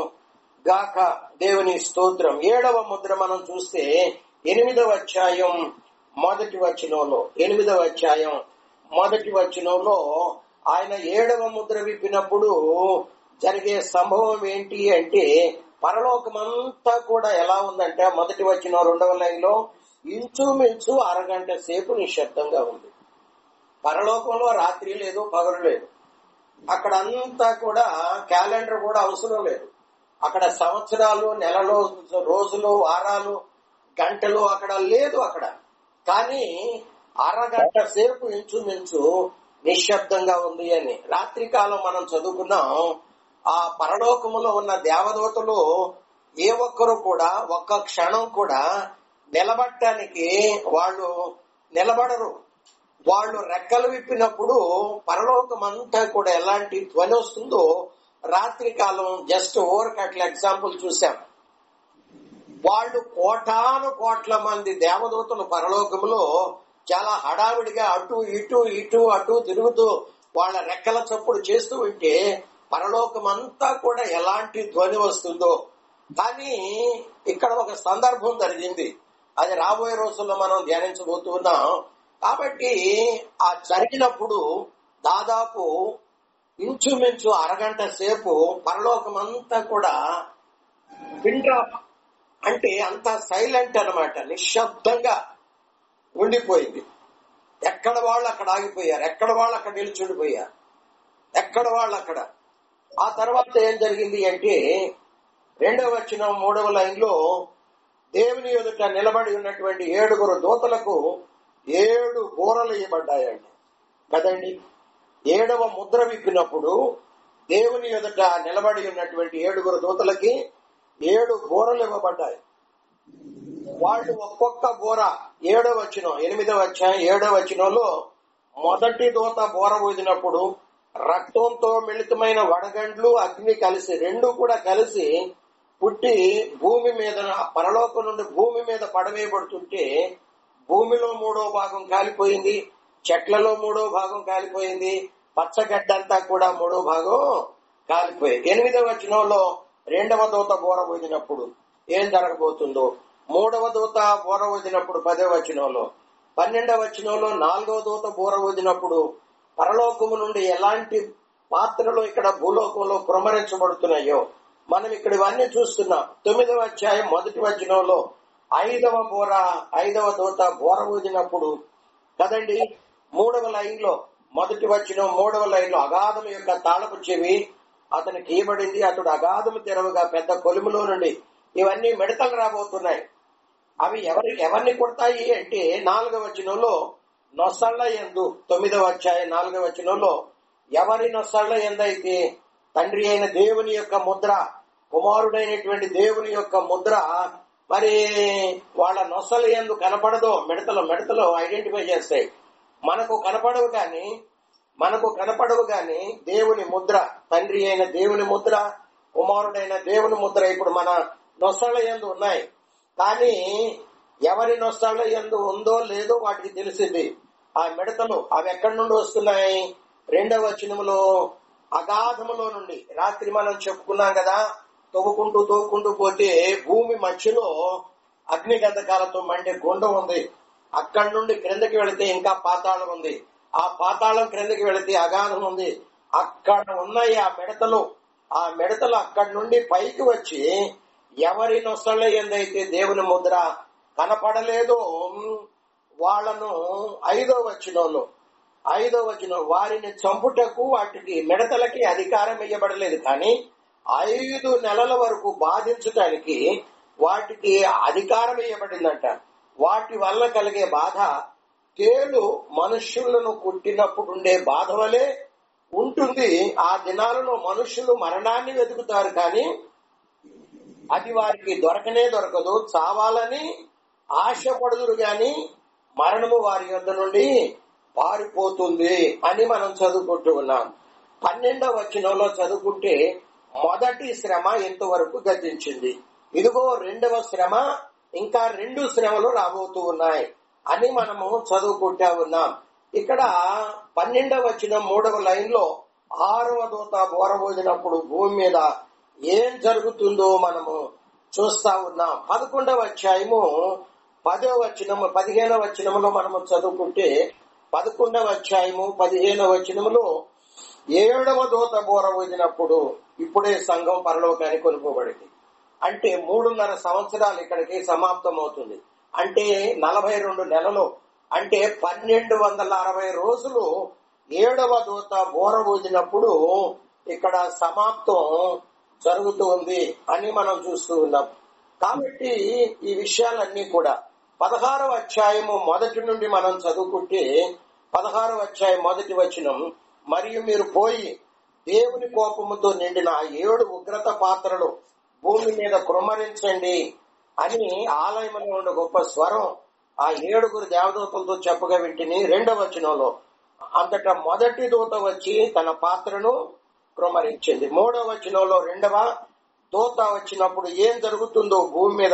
గాక. దేవుని స్తోత్రం. 7వ ముద్ర మనం చూస్తే 8వ అధ్యాయం మొదటి వచనంలో, 8వ అధ్యాయం మొదటి వచనంలో ఆయన 7వ ముద్ర విప్పినప్పుడు జరిగే సంభవం ఏంటి అంటే, పరలోకమంతా కూడా ఎలా ఉందంటే, మొదటి వచనం 2వ లైన్లో ఇంచుమించు అరగంట సేపు నిశ్శబ్దంగా ఉంది. పరలోకంలో రాత్రి లేదు, పగలు లేదు. అక్కడ అంతా కూడా క్యాలెండర్ కూడా అవసరం లేదు. అక్కడ సంవత్సరాలు, నెలలు, రోజులు, వారాలు, గంటలు అక్కడ లేదు అక్కడ. కానీ అరగంట సేపు ఇంచుమించు నిశ్శబ్దంగా ఉంది అని. రాత్రి కాలం మనం చదువుకున్నాం, ఆ పరలోకములో ఉన్న దేవదూతలు ఏ ఒక్కరు కూడా ఒక్క క్షణం కూడా నిలబడటానికి వాళ్ళు నిలబడరు. వాళ్ళు రెక్కలు విప్పినప్పుడు పరలోకం అంతా కూడా ఎలాంటి ధ్వని వస్తుందో రాత్రి కాలం జస్ట్ ఓవర్కట్ల ఎగ్జాంపుల్ చూసాం. వాళ్ళు కోటాను కోట్ల మంది దేవదూతలు పరలోకములో చాలా హడావిడిగా అటు ఇటు ఇటు అటు తిరుగుతూ వాళ్ళ రెక్కల చప్పుడు చేస్తూ ఉంటే పరలోకం అంతా కూడా ఎలాంటి ధ్వని వస్తుందో. కానీ ఇక్కడ ఒక సందర్భం జరిగింది, అది రాబోయే రోజుల్లో మనం ధ్యానించబోతున్నాం. కాబట్టి ఆ జరిగినప్పుడు దాదాపు ఇంచుమించు అరగంట సేపు పరలోకం అంతా కూడా పిన్డ్రాప్ అంటే అంత సైలెంట్ అన్నమాట, నిశ్శబ్దంగా ఉండిపోయింది. ఎక్కడ వాళ్ళు అక్కడ ఆగిపోయారు, ఎక్కడ వాళ్ళు అక్కడ నిల్చుండిపోయారు, ఎక్కడ వాళ్ళు అక్కడ. ఆ తర్వాత ఏం జరిగింది అంటే 2వ వచనం 3వ లైన్లో దేవుని ఎదుట నిలబడి ఉన్నటువంటి 7 దూతలకు 7 బూరలు ఇవ్వబడ్డాయండి కదండి. 7వ ముద్ర విప్పినప్పుడు దేవుని ఎదుట నిలబడి ఉన్నటువంటి 7 దూతలకి 7 బూరలు ఇవ్వబడ్డాయి. వాళ్ళు ఒక్కొక్క బూర 7వ వచనం 8వ అధ్యాయం 7వ వచనంలో మొదటి దూత బూర ఊదినప్పుడు రక్తంతో మిళితమైన వడగండ్లు అగ్ని కలిసి 2 కూడా కలిసి పుట్టి భూమి మీద, పరలోకం నుండి భూమి మీద పడవేయబడుతుంటే భూమిలో 3వ భాగం కాలిపోయింది, చెట్లలో 3వ భాగం కాలిపోయింది, పచ్చగడ్డంతా కూడా 3వ భాగం కాలిపోయింది. 8వ వచనంలో 2వ దూత బూర ఊదినప్పుడు ఏం జరగబోతుందో, 3వ దూత బూర ఊదినప్పుడు 10వ వచనంలో, 12వ వచనంలో 4వ దూత బూర ఊదినప్పుడు పరలోకము నుండి ఎలాంటి పాత్రలు ఇక్కడ భూలోకంలో కుమ్మరించబడుతున్నాయో మనం ఇక్కడ ఇవన్నీ చూస్తున్నాం. 9వ అధ్యాయం మొదటి వచనంలో ఐదవ దూత బోర ఊదినప్పుడు కదండి, 3వ లైన్లో మొదటి వచ్చిన 3వ లైన్లో అగాధము యొక్క తాళపు చెవి అతనికి ఇవ్వబడింది. అతడు అగాధము తెరవగా పెద్ద కొలుములో నుండి ఇవన్నీ మిడతలు రాబోతున్నాయి. అవి ఎవరిని కొడతాయి అంటే 4వ వచనంలో నొసళ్ల యందు, 9వ అధ్యాయం 4వ వచనంలో ఎవరి నొసళ్ల యందైతే తండ్రి అయిన దేవుని యొక్క ముద్ర, కుమారుడైనటువంటి దేవుని యొక్క ముద్ర మరి వాళ్ళ నొసల యందు కనపడదో మిడతలు ఐడెంటిఫై చేస్తాయి. మనకు కనపడవు గాని దేవుని ముద్ర, తండ్రి అయిన దేవుని ముద్ర, కుమారుడైన దేవుని ముద్ర ఇప్పుడు మన నొసళ్ళ యందు ఉన్నాయి. కానీ ఎవరి నొసళ్ళ యందు ఉందో లేదో వాటికి తెలిసింది. ఆ మిడతలు అవి ఎక్కడి నుండి వస్తున్నాయి? 2వ వచనములో అగాధములో నుండి. రాత్రి మనం చెప్పుకున్నాం కదా, తవ్వుకుంటూ పోతే భూమి మధ్యలో అగ్ని గంధకాలతో మండే గుండం ఉంది. అక్కడి నుండి క్రిందకి వెళితే ఇంకా పాతాళం ఉంది. ఆ పాతాళం క్రిందకి వెళితే అగాధం ఉంది. అక్కడ ఉన్నాయి ఆ మిడతలు అక్కడి నుండి పైకి వచ్చి ఎవరి నొసళ్ళ యందైతే దేవుని ముద్ర కనపడలేదో వాళ్లను 5వ వచనం వారిని చంపుటకు వాటికి మిడతలకి అధికారం ఇవ్వబడలేదు, కానీ 5 నెలల వరకు బాధించడానికి వాటికి అధికారం ఇవ్వబడిందంట. వాటి వల్ల కలిగే బాధ తేలు మనుష్యులను కుట్టినప్పుడు ఉండే బాధ వలె ఉంటుంది. ఆ దినాలలో మనుష్యులు మరణాన్ని వెతుకుతారు, కానీ అది వారికి దొరకదు. చావాలని ఆశపడుదురు గాని మరణము వారి యొద్ద నుండి పారిపోతుంది అని మనం చదువుకుంటూ ఉన్నాం. 12వ వచనంలో చదువుకుంటే మొదటి శ్రమ ఇంతవరకు గతించింది, ఇదిగో 2వ శ్రమ, ఇంకా 2 శ్రమలు రాబోతూ ఉన్నాయి అని మనము చదువుకుంటా ఉన్నాం. ఇక్కడ 12వ వచనం 3వ లైన్లో 6వ దూత బోర ఊదినప్పుడు భూమి మీద ఏం జరుగుతుందో మనము చూస్తా ఉన్నాం. 11వ అధ్యాయము 10వ వచనము 15వ వచనములో మనము చదువుకుంటే 11వ అధ్యాయము 15వ వచనములో 7వ దూత బోర ఊదినప్పుడు ఇప్పుడే సంఘం పరలోకానికి కొనుక్కోబడింది. అంటే 3.5 సంవత్సరాలు ఇక్కడికి సమాప్తం అవుతుంది. అంటే 42 నెలలు, అంటే 1260 రోజులు 7వ దూత బోర ఊదినప్పుడు ఇక్కడ సమాప్తం జరుగుతుంది అని మనం చూస్తూ ఉన్నాం. కాబట్టి ఈ విషయాలన్నీ కూడా 16వ అధ్యాయము మొదటి నుండి మనం చదువుకుంటే 16వ అధ్యాయం మొదటి వచనం, మరియు మీరు పోయి దేవుని కోపముతో నిండిన 7 ఉగ్రత పాత్రలు భూమి మీద కుమ్మరించండి అని ఆలయంలో ఉన్న గొప్ప స్వరం ఆ 7 దేవదూతలతో చెప్పగా వింటిని. 2వ వచనంలో అంతటా మొదటి దూత వచ్చి తన పాత్రను కుమ్మరించింది. 3వ వచనంలో 2వ దూత వచ్చినప్పుడు ఏం జరుగుతుందో భూమి మీద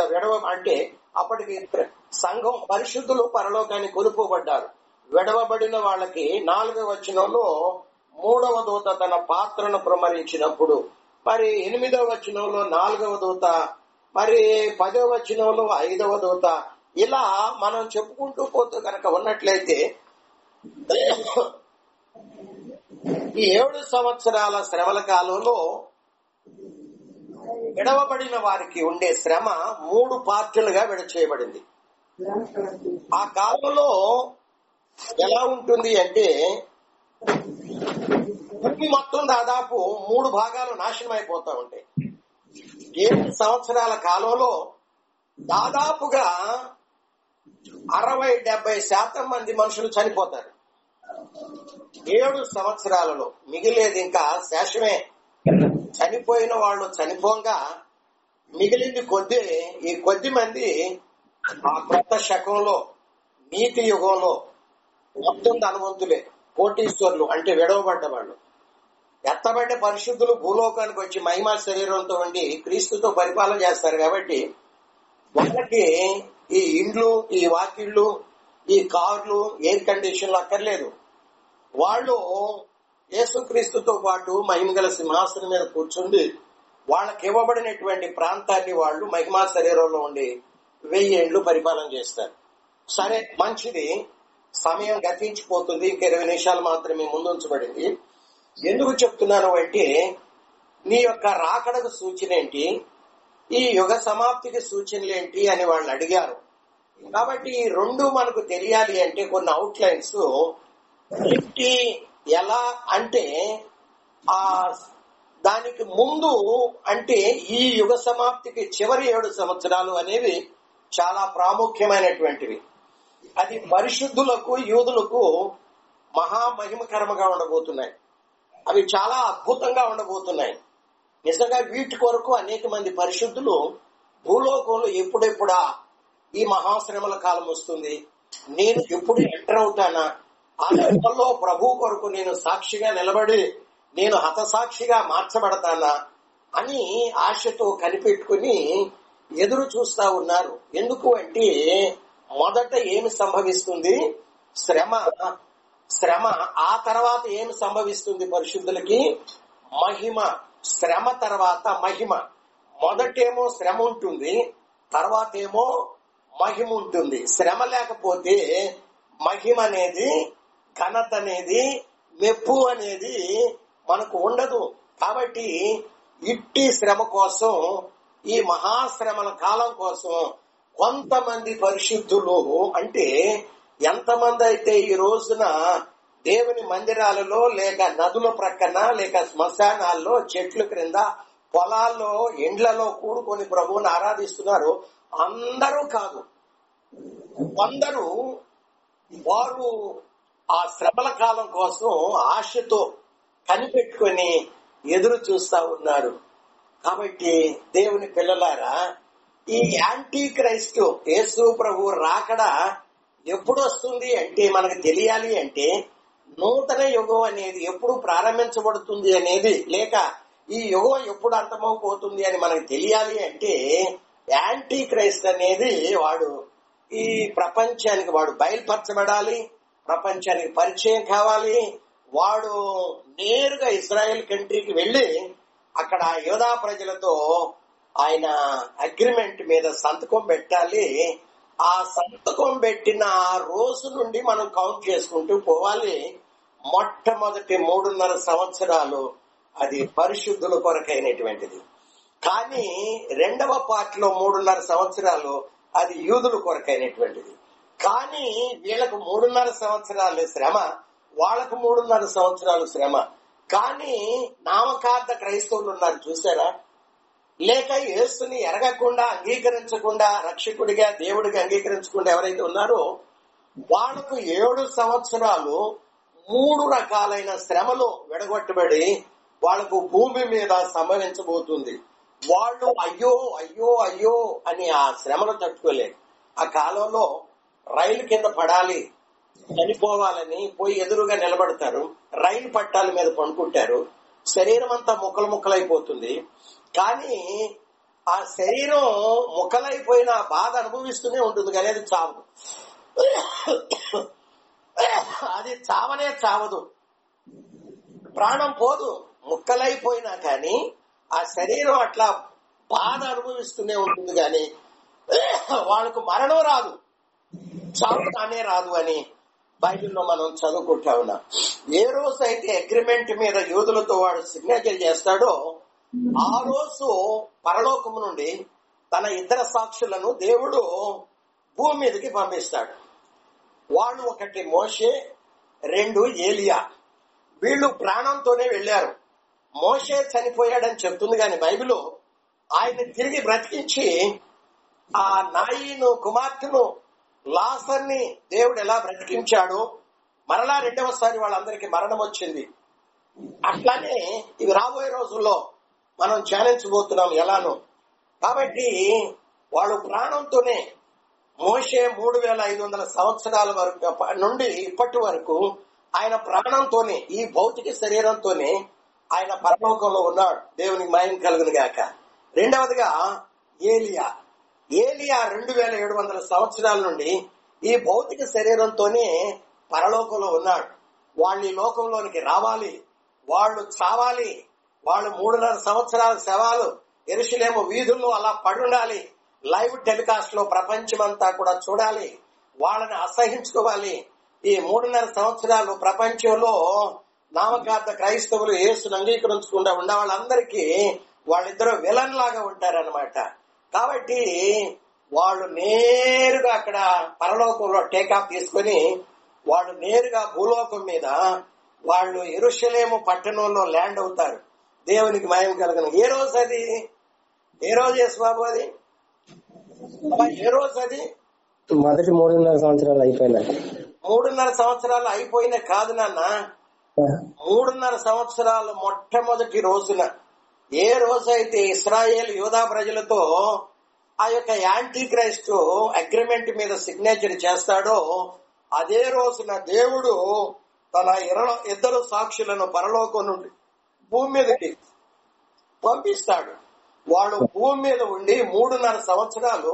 అంటే అప్పటికి సంఘం పరిశుద్ధులు పరలోకానికి కొనుక్కోబడ్డారు. విడవబడిన వాళ్ళకి 4వ వచనంలో 3వ దూత తన పాత్రను కుమ్మరించినప్పుడు, మరి 8వ వచనంలో 4వ దూత, మరి 10వ వచనంలో 5వ దూత, ఇలా మనం చెప్పుకుంటూ పోతూ కనుక ఉన్నట్లయితే ఈ 7 సంవత్సరాల శ్రమల కాలంలో విడవబడిన వారికి ఉండే శ్రమ 3 పార్టీలుగా విడచేయబడింది. ఆ కాలంలో ఎలా ఉంటుంది అంటే భూమి మొత్తం దాదాపు 3 భాగాలు నాశనం అయిపోతా ఉంటాయి. 7 సంవత్సరాల కాలంలో దాదాపుగా 60-70% మంది మనుషులు చనిపోతారు. 7 సంవత్సరాలలో మిగిలేది ఇంకా శేషమే. చనిపోయిన వాళ్ళు చనిపోగా మిగిలింది ఈ కొద్ది మంది ఆ కొత్త శకంలో, నీతి యుగంలో మొత్తం ధనవంతులే, కోటీశ్వరులు, అంటే విడవబడ్డ వాళ్ళు, ఎత్తబడ్డ పరిశుద్ధులు భూలోకానికి వచ్చి మహిమా శరీరంతో ఉండి క్రీస్తుతో పరిపాలన చేస్తారు. కాబట్టి వాళ్ళకి ఈ ఇండ్లు, ఈ వాకిళ్లు, ఈ కార్లు, ఎయిర్ కండిషన్లు అక్కర్లేదు. వాళ్ళు యేసుక్రీస్తుతో పాటు మహిమగల సింహాసనం మీద కూర్చుండి వాళ్ళకి ఇవ్వబడినటువంటి ప్రాంతాన్ని వాళ్ళు మహిమా శరీరంలో ఉండి 1000 ఏళ్లు పరిపాలన చేస్తారు. సరే, మంచిది. సమయం గతించిపోతుంది, ఇంక 20 నిమిషాలు మాత్రమే ముందుంచబడింది. ఎందుకు చెప్తున్నాను అంటే నీ యొక్క రాకడకు సూచన ఏంటి? ఈ యుగ సమాప్తికి సూచనలు ఏంటి అని వాళ్ళు అడిగారు. కాబట్టి ఈ రెండు మనకు తెలియాలి అంటే కొన్ని అవుట్లైన్స్ ఏంటి, ఎలా అంటే ఆ దానికి ముందు అంటే ఈ యుగ సమాప్తికి చివరి 7 సంవత్సరాలు అనేవి చాలా ప్రాముఖ్యమైనటువంటివి. అది పరిశుద్ధులకు, యూదులకు మహామహిమకరంగా ఉండబోతున్నాయి. అవి చాలా అద్భుతంగా ఉండబోతున్నాయి. నిజంగా వీటి కొరకు అనేక మంది పరిశుద్ధులు భూలోకంలో ఎప్పుడెప్పుడా ఈ మహాశ్రమల కాలం వస్తుంది, నేను ఎప్పుడు ఎంటర్ అవుతానా, ఆ శ్రమలో ప్రభు కొరకు నేను సాక్షిగా నిలబడి నేను హతసాక్షిగా మార్చబడతానా అని ఆశతో కనిపెట్టుకుని ఎదురు చూస్తా ఉన్నారు. ఎందుకు అంటే మొదట ఏమి సంభవిస్తుంది? శ్రమ. ఆ తర్వాత ఏమి సంభవిస్తుంది పరిశుద్ధులకి? మహిమ. శ్రమ తర్వాత మహిమ. మొదటేమో శ్రమ ఉంటుంది, తర్వాత ఏమో మహిమ ఉంటుంది. శ్రమ లేకపోతే మహిమ అనేది, ఘనత అనేది, మెప్పు అనేది మనకు ఉండదు. కాబట్టి ఇట్టి శ్రమ కోసం, ఈ మహాశ్రమల కాలం కోసం కొంతమంది పరిశుద్ధులు, అంటే ఎంతమంది అయితే ఈ రోజున దేవుని మందిరాలలో లేక నదుల ప్రక్కన లేక శ్మశానాల్లో చెట్ల క్రింద పొలాల్లో ఇండ్లలో కూడుకొని ప్రభువుని ఆరాధిస్తున్నారు, అందరూ కాదు, కొందరు వారు ఆ శ్రమల కాలం కోసం ఆశతో కనిపెట్టుకొని ఎదురు చూస్తా ఉన్నారు. కాబట్టి దేవుని పిల్లలారా, ఈ యాంటీ క్రైస్తు యేసు ప్రభు రాకడ ఎప్పుడు వస్తుంది అంటే మనకు తెలియాలి. అంటే నూతన యుగం అనేది ఎప్పుడు ప్రారంభించబడుతుంది అనేది, లేక ఈ యుగం ఎప్పుడు అంతమైపోతుంది అని మనకు తెలియాలి అంటే యాంటీ క్రైస్ట్ అనేది వాడు ఈ ప్రపంచానికి వాడు బయలుపరచబడాలి, ప్రపంచానికి పరిచయం కావాలి. వాడు నేరుగా ఇజ్రాయెల్ కంట్రీకి వెళ్లి అక్కడ యోధా ప్రజలతో ఆయన అగ్రిమెంట్ మీద సంతకం పెట్టాలి. ఆ సంతకం పెట్టిన రోజు నుండి మనం కౌంట్ చేసుకుంటూ పోవాలి. మొట్టమొదటి 3.5 సంవత్సరాలు అది పరిశుద్ధుల కొరకైనటువంటిది. కానీ రెండవ పార్ట్లో 3.5 సంవత్సరాలు అది యూదుల కొరకైనటువంటిది. కానీ వీళ్ళకు 3.5 సంవత్సరాలు శ్రమ, వాళ్ళకు 3.5 సంవత్సరాలు శ్రమ. కానీ నామకార్థ క్రైస్తవులు ఉన్నారు చూసారా, లేక యేసుని ఎరగకుండా, అంగీకరించకుండా, రక్షకుడిగా దేవుడిగా అంగీకరించకుండా ఎవరైతే ఉన్నారో వాళ్ళకు 7 సంవత్సరాలు 3 రకాలైన శ్రమలు విడగొట్టబడి వాళ్లకు భూమి మీద సంభవించబోతుంది. వాళ్ళు అయ్యో అయ్యో అయ్యో అని ఆ శ్రమను తట్టుకోలేరు. ఆ కాలంలో రైలు కింద పడాలి, చనిపోవాలని పోయి ఎదురుగా నిలబడతారు, రైలు పట్టాల మీద పడుకుంటారు, శరీరం అంతా ముక్కలైపోతుంది. కానీ ఆ శరీరం ముక్కలైపోయిన బాధ అనుభవిస్తూనే ఉంటుంది, కానీ అది చావదు. అది చావనే చావదు, ప్రాణం పోదు. ముక్కలైపోయినా కానీ ఆ శరీరం అట్లా బాధ అనుభవిస్తూనే ఉంటుంది, కానీ వాళ్ళకు మరణం రాదు, చావు తానే రాదు అని బైబిల్లో మనం చదువుకుంటా ఉన్నాం. ఏ రోజు అయితే అగ్రిమెంట్ మీద యూదులతో వాడు సిగ్నేచర్ చేస్తాడో ఆ రోజు పరలోకము నుండి తన 2 సాక్షులను దేవుడు భూమి మీదకి పంపిస్తాడు. వాళ్ళు 1 మోషే, 2 ఏలియా. వీళ్ళు ప్రాణంతోనే వెళ్లారు. మోషే చనిపోయాడని చెప్తుంది కానీ బైబిల్ ఆయన తిరిగి బ్రతికించి ఆ నాయీను కుమార్తెను లాజర్ని దేవుడు ఎలా బ్రతికించాడో మరలా 2వసారి వాళ్ళందరికీ మరణం వచ్చింది. అట్లానే ఇవి రాబోయే రోజుల్లో మనం ధ్యానించబోతున్నాం ఎలానో. కాబట్టి వాళ్ళు ప్రాణంతోనే మోషే 3500 సంవత్సరాల వరకు నుండి ఇప్పటి వరకు ఆయన ప్రాణంతోనే, ఈ భౌతిక శరీరంతోనే ఆయన పరలోకంలో ఉన్నాడు. దేవునికి మహిమ కలుగును గాక. రెండవదిగా ఏలియా 2700 సంవత్సరాల నుండి ఈ భౌతిక శరీరంతోనే పరలోకంలో ఉన్నాడు. వాళ్ళు ఈ లోకంలోనికి రావాలి, వాళ్ళు చావాలి, వాళ్ళు 3.5 సంవత్సరాల శవాలు యెరూషలేము వీధుల్లో అలా పడుండాలి. లైవ్ టెలికాస్ట్ లో ప్రపంచమంతా కూడా చూడాలి, వాళ్ళని అసహించుకోవాలి. ఈ 3.5 సంవత్సరాలు ప్రపంచంలో నామకార్థ క్రైస్తవులు యేసును అంగీకరించకుండా ఉన్న వాళ్ళందరికీ వాళ్ళిద్దరూ విలన్ లాగా ఉంటారనమాట. కాబట్టి వాళ్ళు నేరుగా అక్కడ పరలోకంలో టేకాఫ్ తీసుకుని వాళ్ళు నేరుగా భూలోకం మీద వాళ్ళు యెరూషలేము పట్టణంలో ల్యాండ్ అవుతారు. దేవునికి మహిమ కలుగును. ఏ రోజు అది? ఏ రోజు యేసు బాబు అది? ఏ రోజు అది? మొదటి 3.5 సంవత్సరాలు అయిపోయినాయి. 3.5 సంవత్సరాలు అయిపోయినా కాదు నాన్న. 3.5 సంవత్సరాలు మొట్టమొదటి రోజున ఏ రోజైతే ఇశ్రాయేల్ యూదా ప్రజలతో ఆ యొక్క యాంటీ క్రైస్ట్ అగ్రిమెంట్ మీద సిగ్నేచర్ చేస్తాడో అదే రోజున దేవుడు తన 2 సాక్షులను పరలోకం నుండి భూమి మీదకి పంపిస్తాడు. వాళ్ళు భూమి మీద ఉండి 3.5 సంవత్సరాలు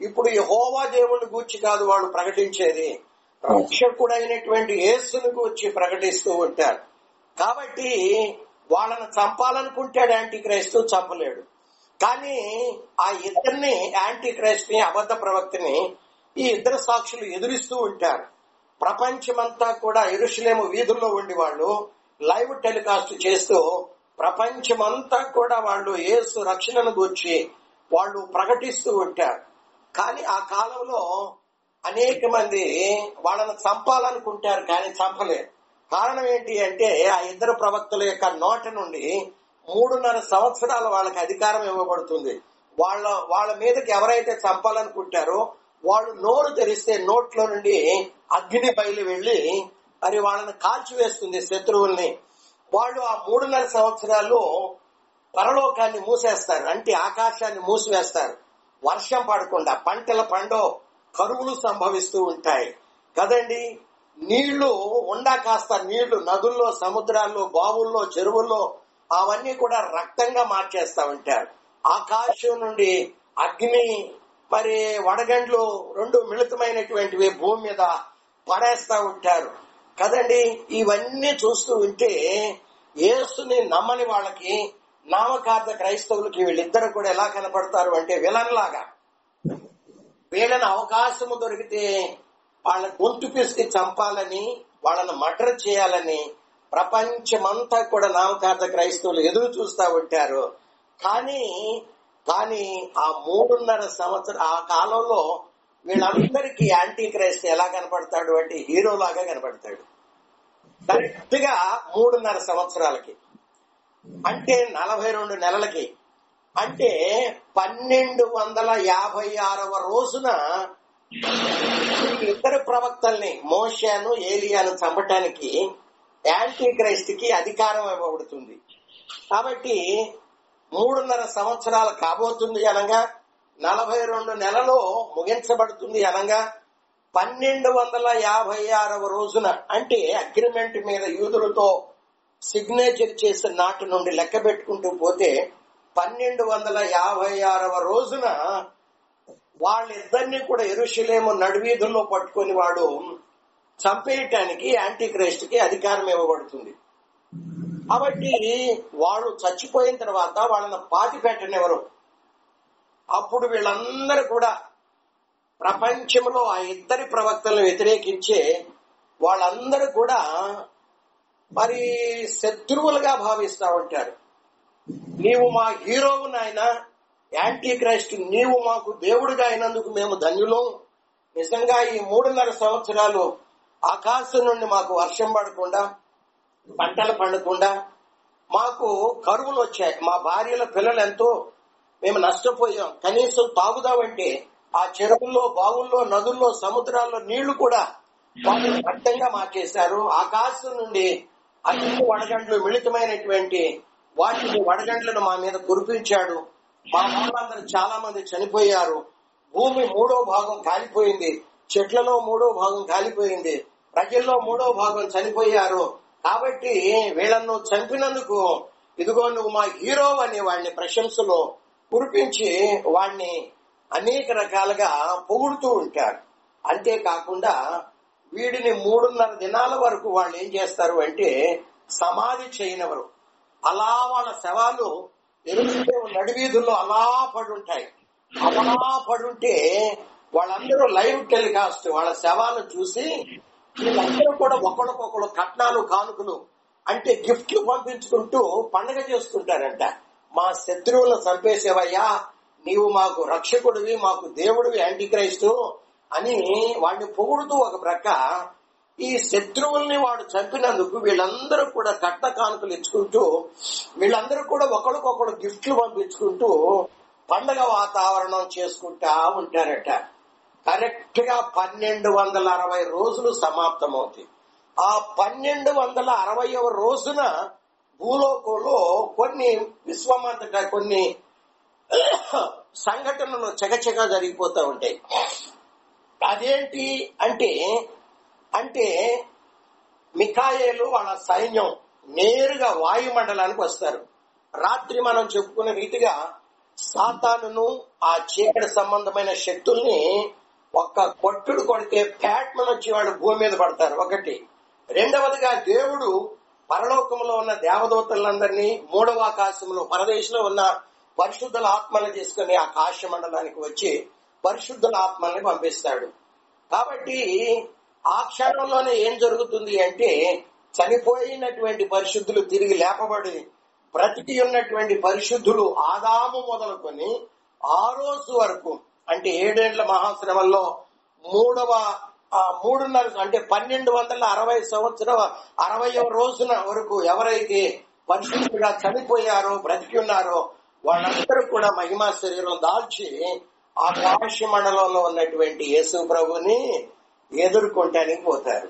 ఇప్పుడు యెహోవా దేవుని గూర్చి కాదు వాళ్ళు ప్రకటించేది, రక్షకుడైనటువంటి యేసుని గూర్చి ప్రకటిస్తూ ఉంటారు. కాబట్టి వాళ్ళని చంపాలనుకుంటాడు యాంటీ క్రైస్తు, చంపలేడు. కానీ ఆ ఇద్దరిని, యాంటీ క్రైస్ట్ ని, అబద్ధ ప్రవక్తని, ఈ 2 సాక్షులు ఎదురిస్తూ ఉంటారు. ప్రపంచమంతా కూడా యెరూషలేము వీధుల్లో ఉండి వాళ్ళు లైవ్ టెలికాస్ట్ చేస్తూ ప్రపంచమంతా కూడా వాళ్ళు యేసు రక్షణను గూర్చి వాళ్ళు ప్రకటిస్తూ ఉంటారు. కానీ ఆ కాలంలో అనేక మంది వాళ్ళని చంపాలనుకుంటారు, కానీ చంపలేరు. కారణం ఏంటి అంటే ఆ 2 ప్రవక్తల యొక్క నోట నుండి 3.5 సంవత్సరాలు వాళ్ళకి అధికారం ఇవ్వబడుతుంది. వాళ్ళ మీదకి ఎవరైతే చంపాలనుకుంటారో వాళ్ళు నోరు తెరిస్తే నోట్లో నుండి అగ్ని బయలు వెళ్లి మరి వాళ్ళని కాల్చివేస్తుంది, శత్రువుల్ని. వాళ్ళు ఆ 3.5 సంవత్సరాలు పరలోకాన్ని మూసేస్తారు, అంటే ఆకాశాన్ని మూసివేస్తారు. వర్షం పడకుండా పంటల పండో, కరువులు సంభవిస్తూ ఉంటాయి కదండి. నీళ్లు కాస్త నీళ్లు నదుల్లో, సముద్రాల్లో, బావుల్లో, చెరువుల్లో అవన్నీ కూడా రక్తంగా మార్చేస్తా ఉంటారు. ఆకాశం నుండి అగ్ని, మరి వడగండ్లు 2 మిళితమైనటువంటివి భూమి మీద పడేస్తా ఉంటారు కదండి. ఇవన్నీ చూస్తూ ఉంటే యేసుని నమ్మని వాళ్ళకి, నామకార్థ క్రైస్తవులకి వీళ్ళిద్దరు కూడా ఎలా కనపడతారు అంటే విలన్ లాగా. వీళ్ళని అవకాశము దొరికితే వాళ్ళ గొంతు పిసికి చంపాలని, వాళ్ళని మర్డర్ చేయాలని ప్రపంచమంతా కూడా నామకార్థ క్రైస్తవులు ఎదురు చూస్తా ఉంటారు. కానీ ఆ 3.5 సంవత్సరం ఆ కాలంలో వీళ్ళందరికీ యాంటీ క్రైస్ట్ ఎలా కనపడతాడు అంటే హీరో లాగా కనపడతాడు. కరెక్ట్ గా 3.5 సంవత్సరాలకి, అంటే 42 నెలలకి, అంటే 1256వ రోజున 2 ప్రవక్తల్ని, మోషేను, ఏలియాను చంపటానికి యాంటీ క్రైస్ట్ కి అధికారం ఇవ్వబడుతుంది. కాబట్టి 3.5 సంవత్సరాలు కాబోతుంది అనగా 42 నెలలో ముగించబడుతుంది అనగా 1256వ రోజున, అంటే అగ్రిమెంట్ మీద యూదులతో సిగ్నేచర్ చేసిన నాటి నుండి లెక్క పెట్టుకుంటూ పోతే 1256వ రోజున వాళ్ళిద్దరినీ కూడా యెరూషలేము నడివీధుల్లో పట్టుకొని వాడు చంపేయటానికి యాంటీ క్రైస్ట్ కి అధికారం ఇవ్వబడుతుంది. కాబట్టి వాళ్ళు చచ్చిపోయిన తర్వాత వాళ్ళని పాతి పెట్టనివ్వరు. అప్పుడు వీళ్ళందరూ కూడా ప్రపంచంలో ఆ 2 ప్రవక్తలను వ్యతిరేకించే వాళ్ళందరూ కూడా మరి శత్రువులుగా భావిస్తా ఉంటారు. నీవు మా హీరోవు నాయన, యాంటీ క్రైస్ట్, నీవు మాకు దేవుడిగా అయినందుకు మేము ధన్యులం. నిజంగా ఈ 3.5 సంవత్సరాలు ఆకాశం నుండి మాకు వర్షం పడకుండా, పంటలు పండకుండా, మాకు కరువులు వచ్చాయి, మా భార్యల పిల్లలు ఎంతో మేము నష్టపోయాం. కనీసం తాగుదామంటే ఆ చెరువుల్లో, బావుల్లో, నదుల్లో, సముద్రాల్లో నీళ్లు కూడా వాళ్ళు రక్తంగా మార్చేశారు. ఆకాశం నుండి అన్ని వడగండ్లు, మిళితమైనటువంటి వాటిని వడగండ్లను మా మీద కురిపించాడు. మా వాళ్ళందరూ చాలా మంది చనిపోయారు. భూమి 3వ భాగం కాలిపోయింది, చెట్లలో 3వ భాగం కాలిపోయింది, ప్రజల్లో 3వ భాగం చనిపోయారు. కాబట్టి వీళ్ళను చంపినందుకు ఇదిగో నువ్వు మా హీరో అని వాడిని ప్రశంసలో కురిపించి వాడిని అనేక రకాలుగా పొగుడుతూ ఉంటారు. అంతేకాకుండా వీడిని 3.5 దినాల వరకు వాళ్ళు ఏం చేస్తారు అంటే సమాధి చేయనివ్వరు. అలా వాళ్ళ శవాలు యెరూషలేము నడివీధుల్లో అలా పడుంటాయి. అలా పడుంటే వాళ్ళందరూ లైవ్ టెలికాస్ట్ వాళ్ళ శవాలు చూసి వీళ్ళందరూ కూడా ఒకరికొకరు కట్నాలు, కానుకలు అంటే గిఫ్ట్లు పంపించుకుంటూ పండగ చేసుకుంటారంట. మా శత్రువులను చంపేసేవయ్యా, నీవు మాకు రక్షకుడివి, మాకు దేవుడివి, యాంటీక్రైస్తు అని వాడిని పొగుడుతూ ఒక ప్రక్క ఈ శత్రువుల్ని వాడు చంపినందుకు వీళ్ళందరూ కూడా కట్న కానుకలు ఇచ్చుకుంటూ, వీళ్ళందరూ కూడా ఒకరికొకరు గిఫ్ట్లు పంపించుకుంటూ పండగ వాతావరణం చేసుకుంటా ఉంటారట. కరెక్ట్ గా 1260 రోజులు సమాప్తమవుతాయి. ఆ 1260వ రోజున భూలోకంలో కొన్ని విశ్వమంతటా కొన్ని సంఘటనలు చకచక జరిగిపోతూ ఉంటాయి. అదేంటి అంటే మిఖాయేలు వాళ్ళ సైన్యం నేరుగా వాయుమండలానికి వస్తారు. రాత్రి మనం చెప్పుకునే రీతిగా సాతానును ఆ చీకటి సంబంధమైన శక్తుల్ని ఒక్క కొట్టుడు కొడితే ప్యాట్మన్ వచ్చి వాళ్ళు భూమి మీద పడతారు. ఒకటి. రెండవదిగా దేవుడు పరలోకంలో ఉన్న దేవదూతలందరినీ మూడవ ఆకాశంలో పరదేశంలో ఉన్న పరిశుద్ధుల ఆత్మలను తీసుకుని ఆకాశ మండలానికి వచ్చి పరిశుద్ధుల ఆత్మల్ని పంపిస్తాడు. కాబట్టి ఆ క్షణంలోనే ఏం జరుగుతుంది అంటే చనిపోయినటువంటి పరిశుద్ధులు తిరిగి లేపబడి బ్రతికి ఉన్నటువంటి పరిశుద్ధులు ఆదాము మొదలుకొని ఆ రోజు వరకు అంటే 7 ఏళ్ల మహాశ్రమంలో 3.5 అంటే 1260 రోజున వరకు ఎవరైతే పరిశుద్ధులుగా చనిపోయారో బ్రతికి ఉన్నారో వాళ్ళందరూ కూడా మహిమా శరీరం దాల్చి ఆకాశ మండలంలో ఉన్నటువంటి యేసు ప్రభుని ఎదుర్కొంటానికి పోతారు.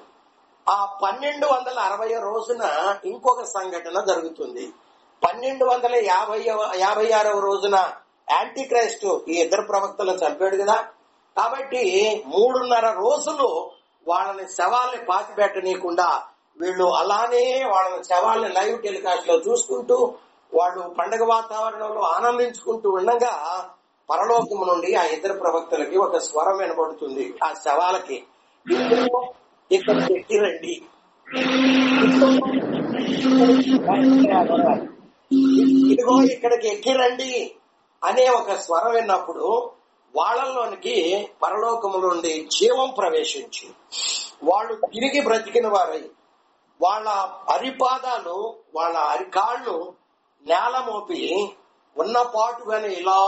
ఆ 1260 రోజున ఇంకొక సంఘటన జరుగుతుంది. 1256 రోజున యాంటీక్రైస్ట్ ఈ ఇద్దరు ప్రవక్తలను చంపాడు కదా. కాబట్టి 3.5 రోజులు వాళ్ళని శవాల్ని పాతి పెట్టనీయకుండా వీళ్ళు అలానే వాళ్ళని శవాల్ని లైవ్ టెలికాస్ట్ లో చూసుకుంటూ వాళ్ళు పండగ వాతావరణంలో ఆనందించుకుంటూ ఉండగా పరలోకము నుండి ఆ ఇద్దరు ప్రవక్తలకి ఒక స్వరం వినబడుతుంది. ఆ శవాలకి, ఇక్కడికి ఎక్కి రండి, ఇదిగో ఇక్కడికి ఎక్కి రండి అనే ఒక స్వరం విన్నప్పుడు వాళ్ళలోనికి పరలోకము నుండి జీవం ప్రవేశించి వాళ్ళు తిరిగి బ్రతికిన వారై వాళ్ళ అరిపాదాలు వాళ్ళ అరికాళ్ళు నేల మోపి ఉన్న పాటుగానే ఇలా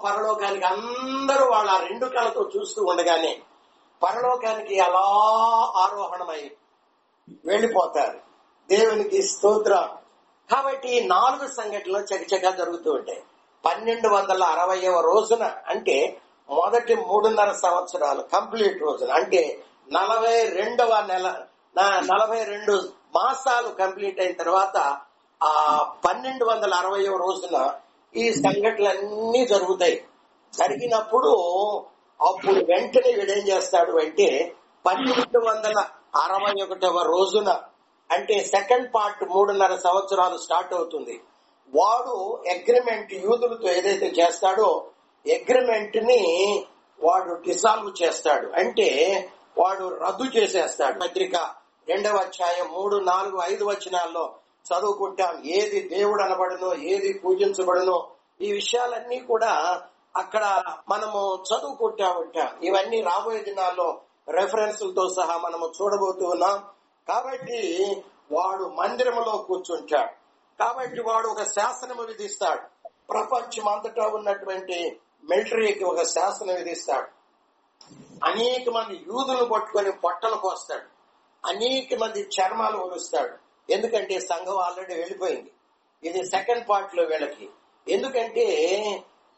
పరలోకానికి అందరూ వాళ్ళ 2 కళ్ళతో చూస్తూ ఉండగానే పరలోకానికి అలా ఆరోహణమై వెళ్లిపోతారు. దేవునికి స్తోత్రం. కాబట్టి 4 సంఘటనలు చకచకా జరుగుతూ ఉంటాయి. 1260వ రోజున అంటే మొదటి 3.5 సంవత్సరాలు కంప్లీట్ రోజున అంటే 42వ నెల 42 మాసాలు కంప్లీట్ అయిన తర్వాత ఆ 1260వ రోజున ఈ సంఘటనలన్నీ జరుగుతాయి. జరిగినప్పుడు అప్పుడు వెంటనే వీడేం చేస్తాడు అంటే 1261వ రోజున అంటే సెకండ్ పార్ట్ 3.5 సంవత్సరాలు స్టార్ట్ అవుతుంది. వాడు అగ్రిమెంట్ యూదులతో ఏదైతే చేస్తాడో అగ్రిమెంట్ ని వాడు డిసాల్వ్ చేస్తాడు. అంటే వాడు రద్దు చేసేస్తాడు. పత్రిక 2వ అధ్యాయం 3, 4, 5 వచనాల్లో చదువుకుంటాం. ఏది దేవుడు అనబడునో, ఏది పూజించబడునో ఈ విషయాలన్నీ కూడా అక్కడ మనము చదువుకుంటా ఉంటాం. ఇవన్నీ రాబోయే దినాల్లో రెఫరెన్సులతో సహా మనము చూడబోతూ ఉన్నాం. కాబట్టి వాడు మందిరములో కూర్చుంటాడు. కాబట్టి వాడు ఒక శాసనము విధిస్తాడు. ప్రపంచం అంతటా ఉన్నటువంటి మిలిటరీకి ఒక శాసనం విధిస్తాడు. అనేక మంది యూదులను పట్టుకొని పొట్టలు కోస్తాడు. అనేక మంది చర్మాలు ఒలుస్తాడు. ఎందుకంటే సంఘం ఆల్రెడీ వెళ్ళిపోయింది. ఇది సెకండ్ పార్ట్ లో వీళ్ళకి. ఎందుకంటే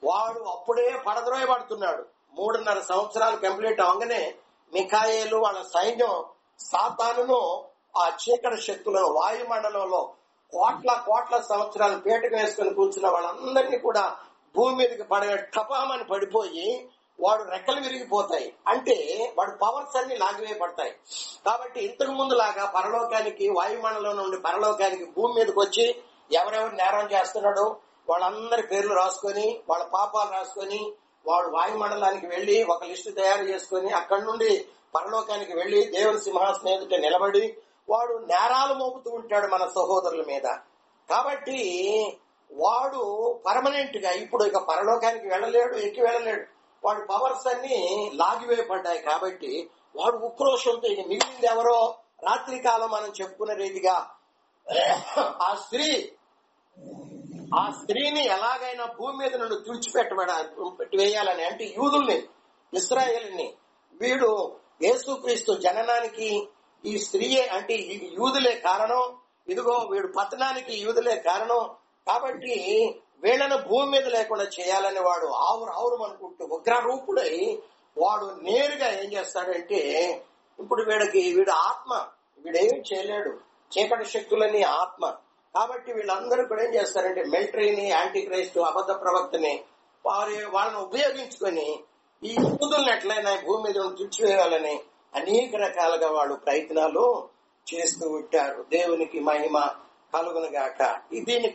వాడు అప్పుడే పడద్రోయబడుతున్నాడు. 3.5 సంవత్సరాలు కంప్లీట్ అవగానే మిఖాయేలు వాళ్ళ సైన్యం సాతానును ఆ చీకటి శక్తులను వాయుమండలంలో కోట్ల సంవత్సరాలు పీటకు వేసుకుని కూర్చున్న వాళ్ళందరినీ కూడా భూమి మీదకి టపామని పడిపోయి వాడు రెక్కలు విరిగిపోతాయి. అంటే వాడు పవర్స్ అన్ని లాగివేయబడతాయి. కాబట్టి ఇంతకు ముందు లాగా పరలోకానికి వాయుమండలం నుండి పరలోకానికి భూమి మీదకి వచ్చి ఎవరెవరు నేరం చేస్తున్నాడో వాళ్ళందరి పేర్లు రాసుకొని వాళ్ళ పాపాలు రాసుకొని వాడు వాయుమండలానికి వెళ్లి ఒక లిస్టు తయారు చేసుకుని అక్కడి నుండి పరలోకానికి వెళ్లి దేవుని సింహాసనం ఎదుట నిలబడి వాడు నేరాలు మోపుతూ ఉంటాడు మన సహోదరుల మీద. కాబట్టి వాడు పర్మనెంట్ గా ఇప్పుడు ఇక పరలోకానికి వెళ్ళలేడు, ఎక్కి వెళ్ళలేడు. వాడి పవర్స్ అన్ని లాగివేయబడ్డాయి. కాబట్టి వాడు ఉక్రోషంతో ఇక మిగిలింది ఎవరో రాత్రి కాలం మనం చెప్పుకునే రీతిగా ఆ స్త్రీ ఆ స్త్రీని ఎలాగైనా భూమి మీద నుండి వేయాలని, అంటే యూదుల్ని, ఇశ్రాయేలుని. వీడు యేసుక్రీస్తు జననానికి ఈ స్త్రీయే, అంటే యూదులే కారణం. ఇదిగో వీడు పతనానికి యూదులే కారణం. కాబట్టి వీళ్ళను భూమి మీద లేకుండా చేయాలని వాడు ఆవురు అనుకుంటూ ఉగ్రరూపుడై వాడు నేరుగా ఏం చేస్తాడంటే, ఇప్పుడు వీడు ఆత్మ, వీడేమి చేయలేడు, చీకటి శక్తులని ఆత్మ. కాబట్టి వీళ్ళందరూ కూడా ఏం చేస్తారంటే మిలిటరీని, యాంటీ క్రైస్ట్, అబద్ధ ప్రవక్తని వాళ్ళని ఉపయోగించుకొని ఈ యూదుల్ని ఎట్లయినా భూమి మీద తుడిచివేయాలని అనేక రకాలుగా వాళ్ళు ప్రయత్నాలు చేస్తూ ఉంటారు. దేవునికి మహిమ కలుగునుగాక. దీన్ని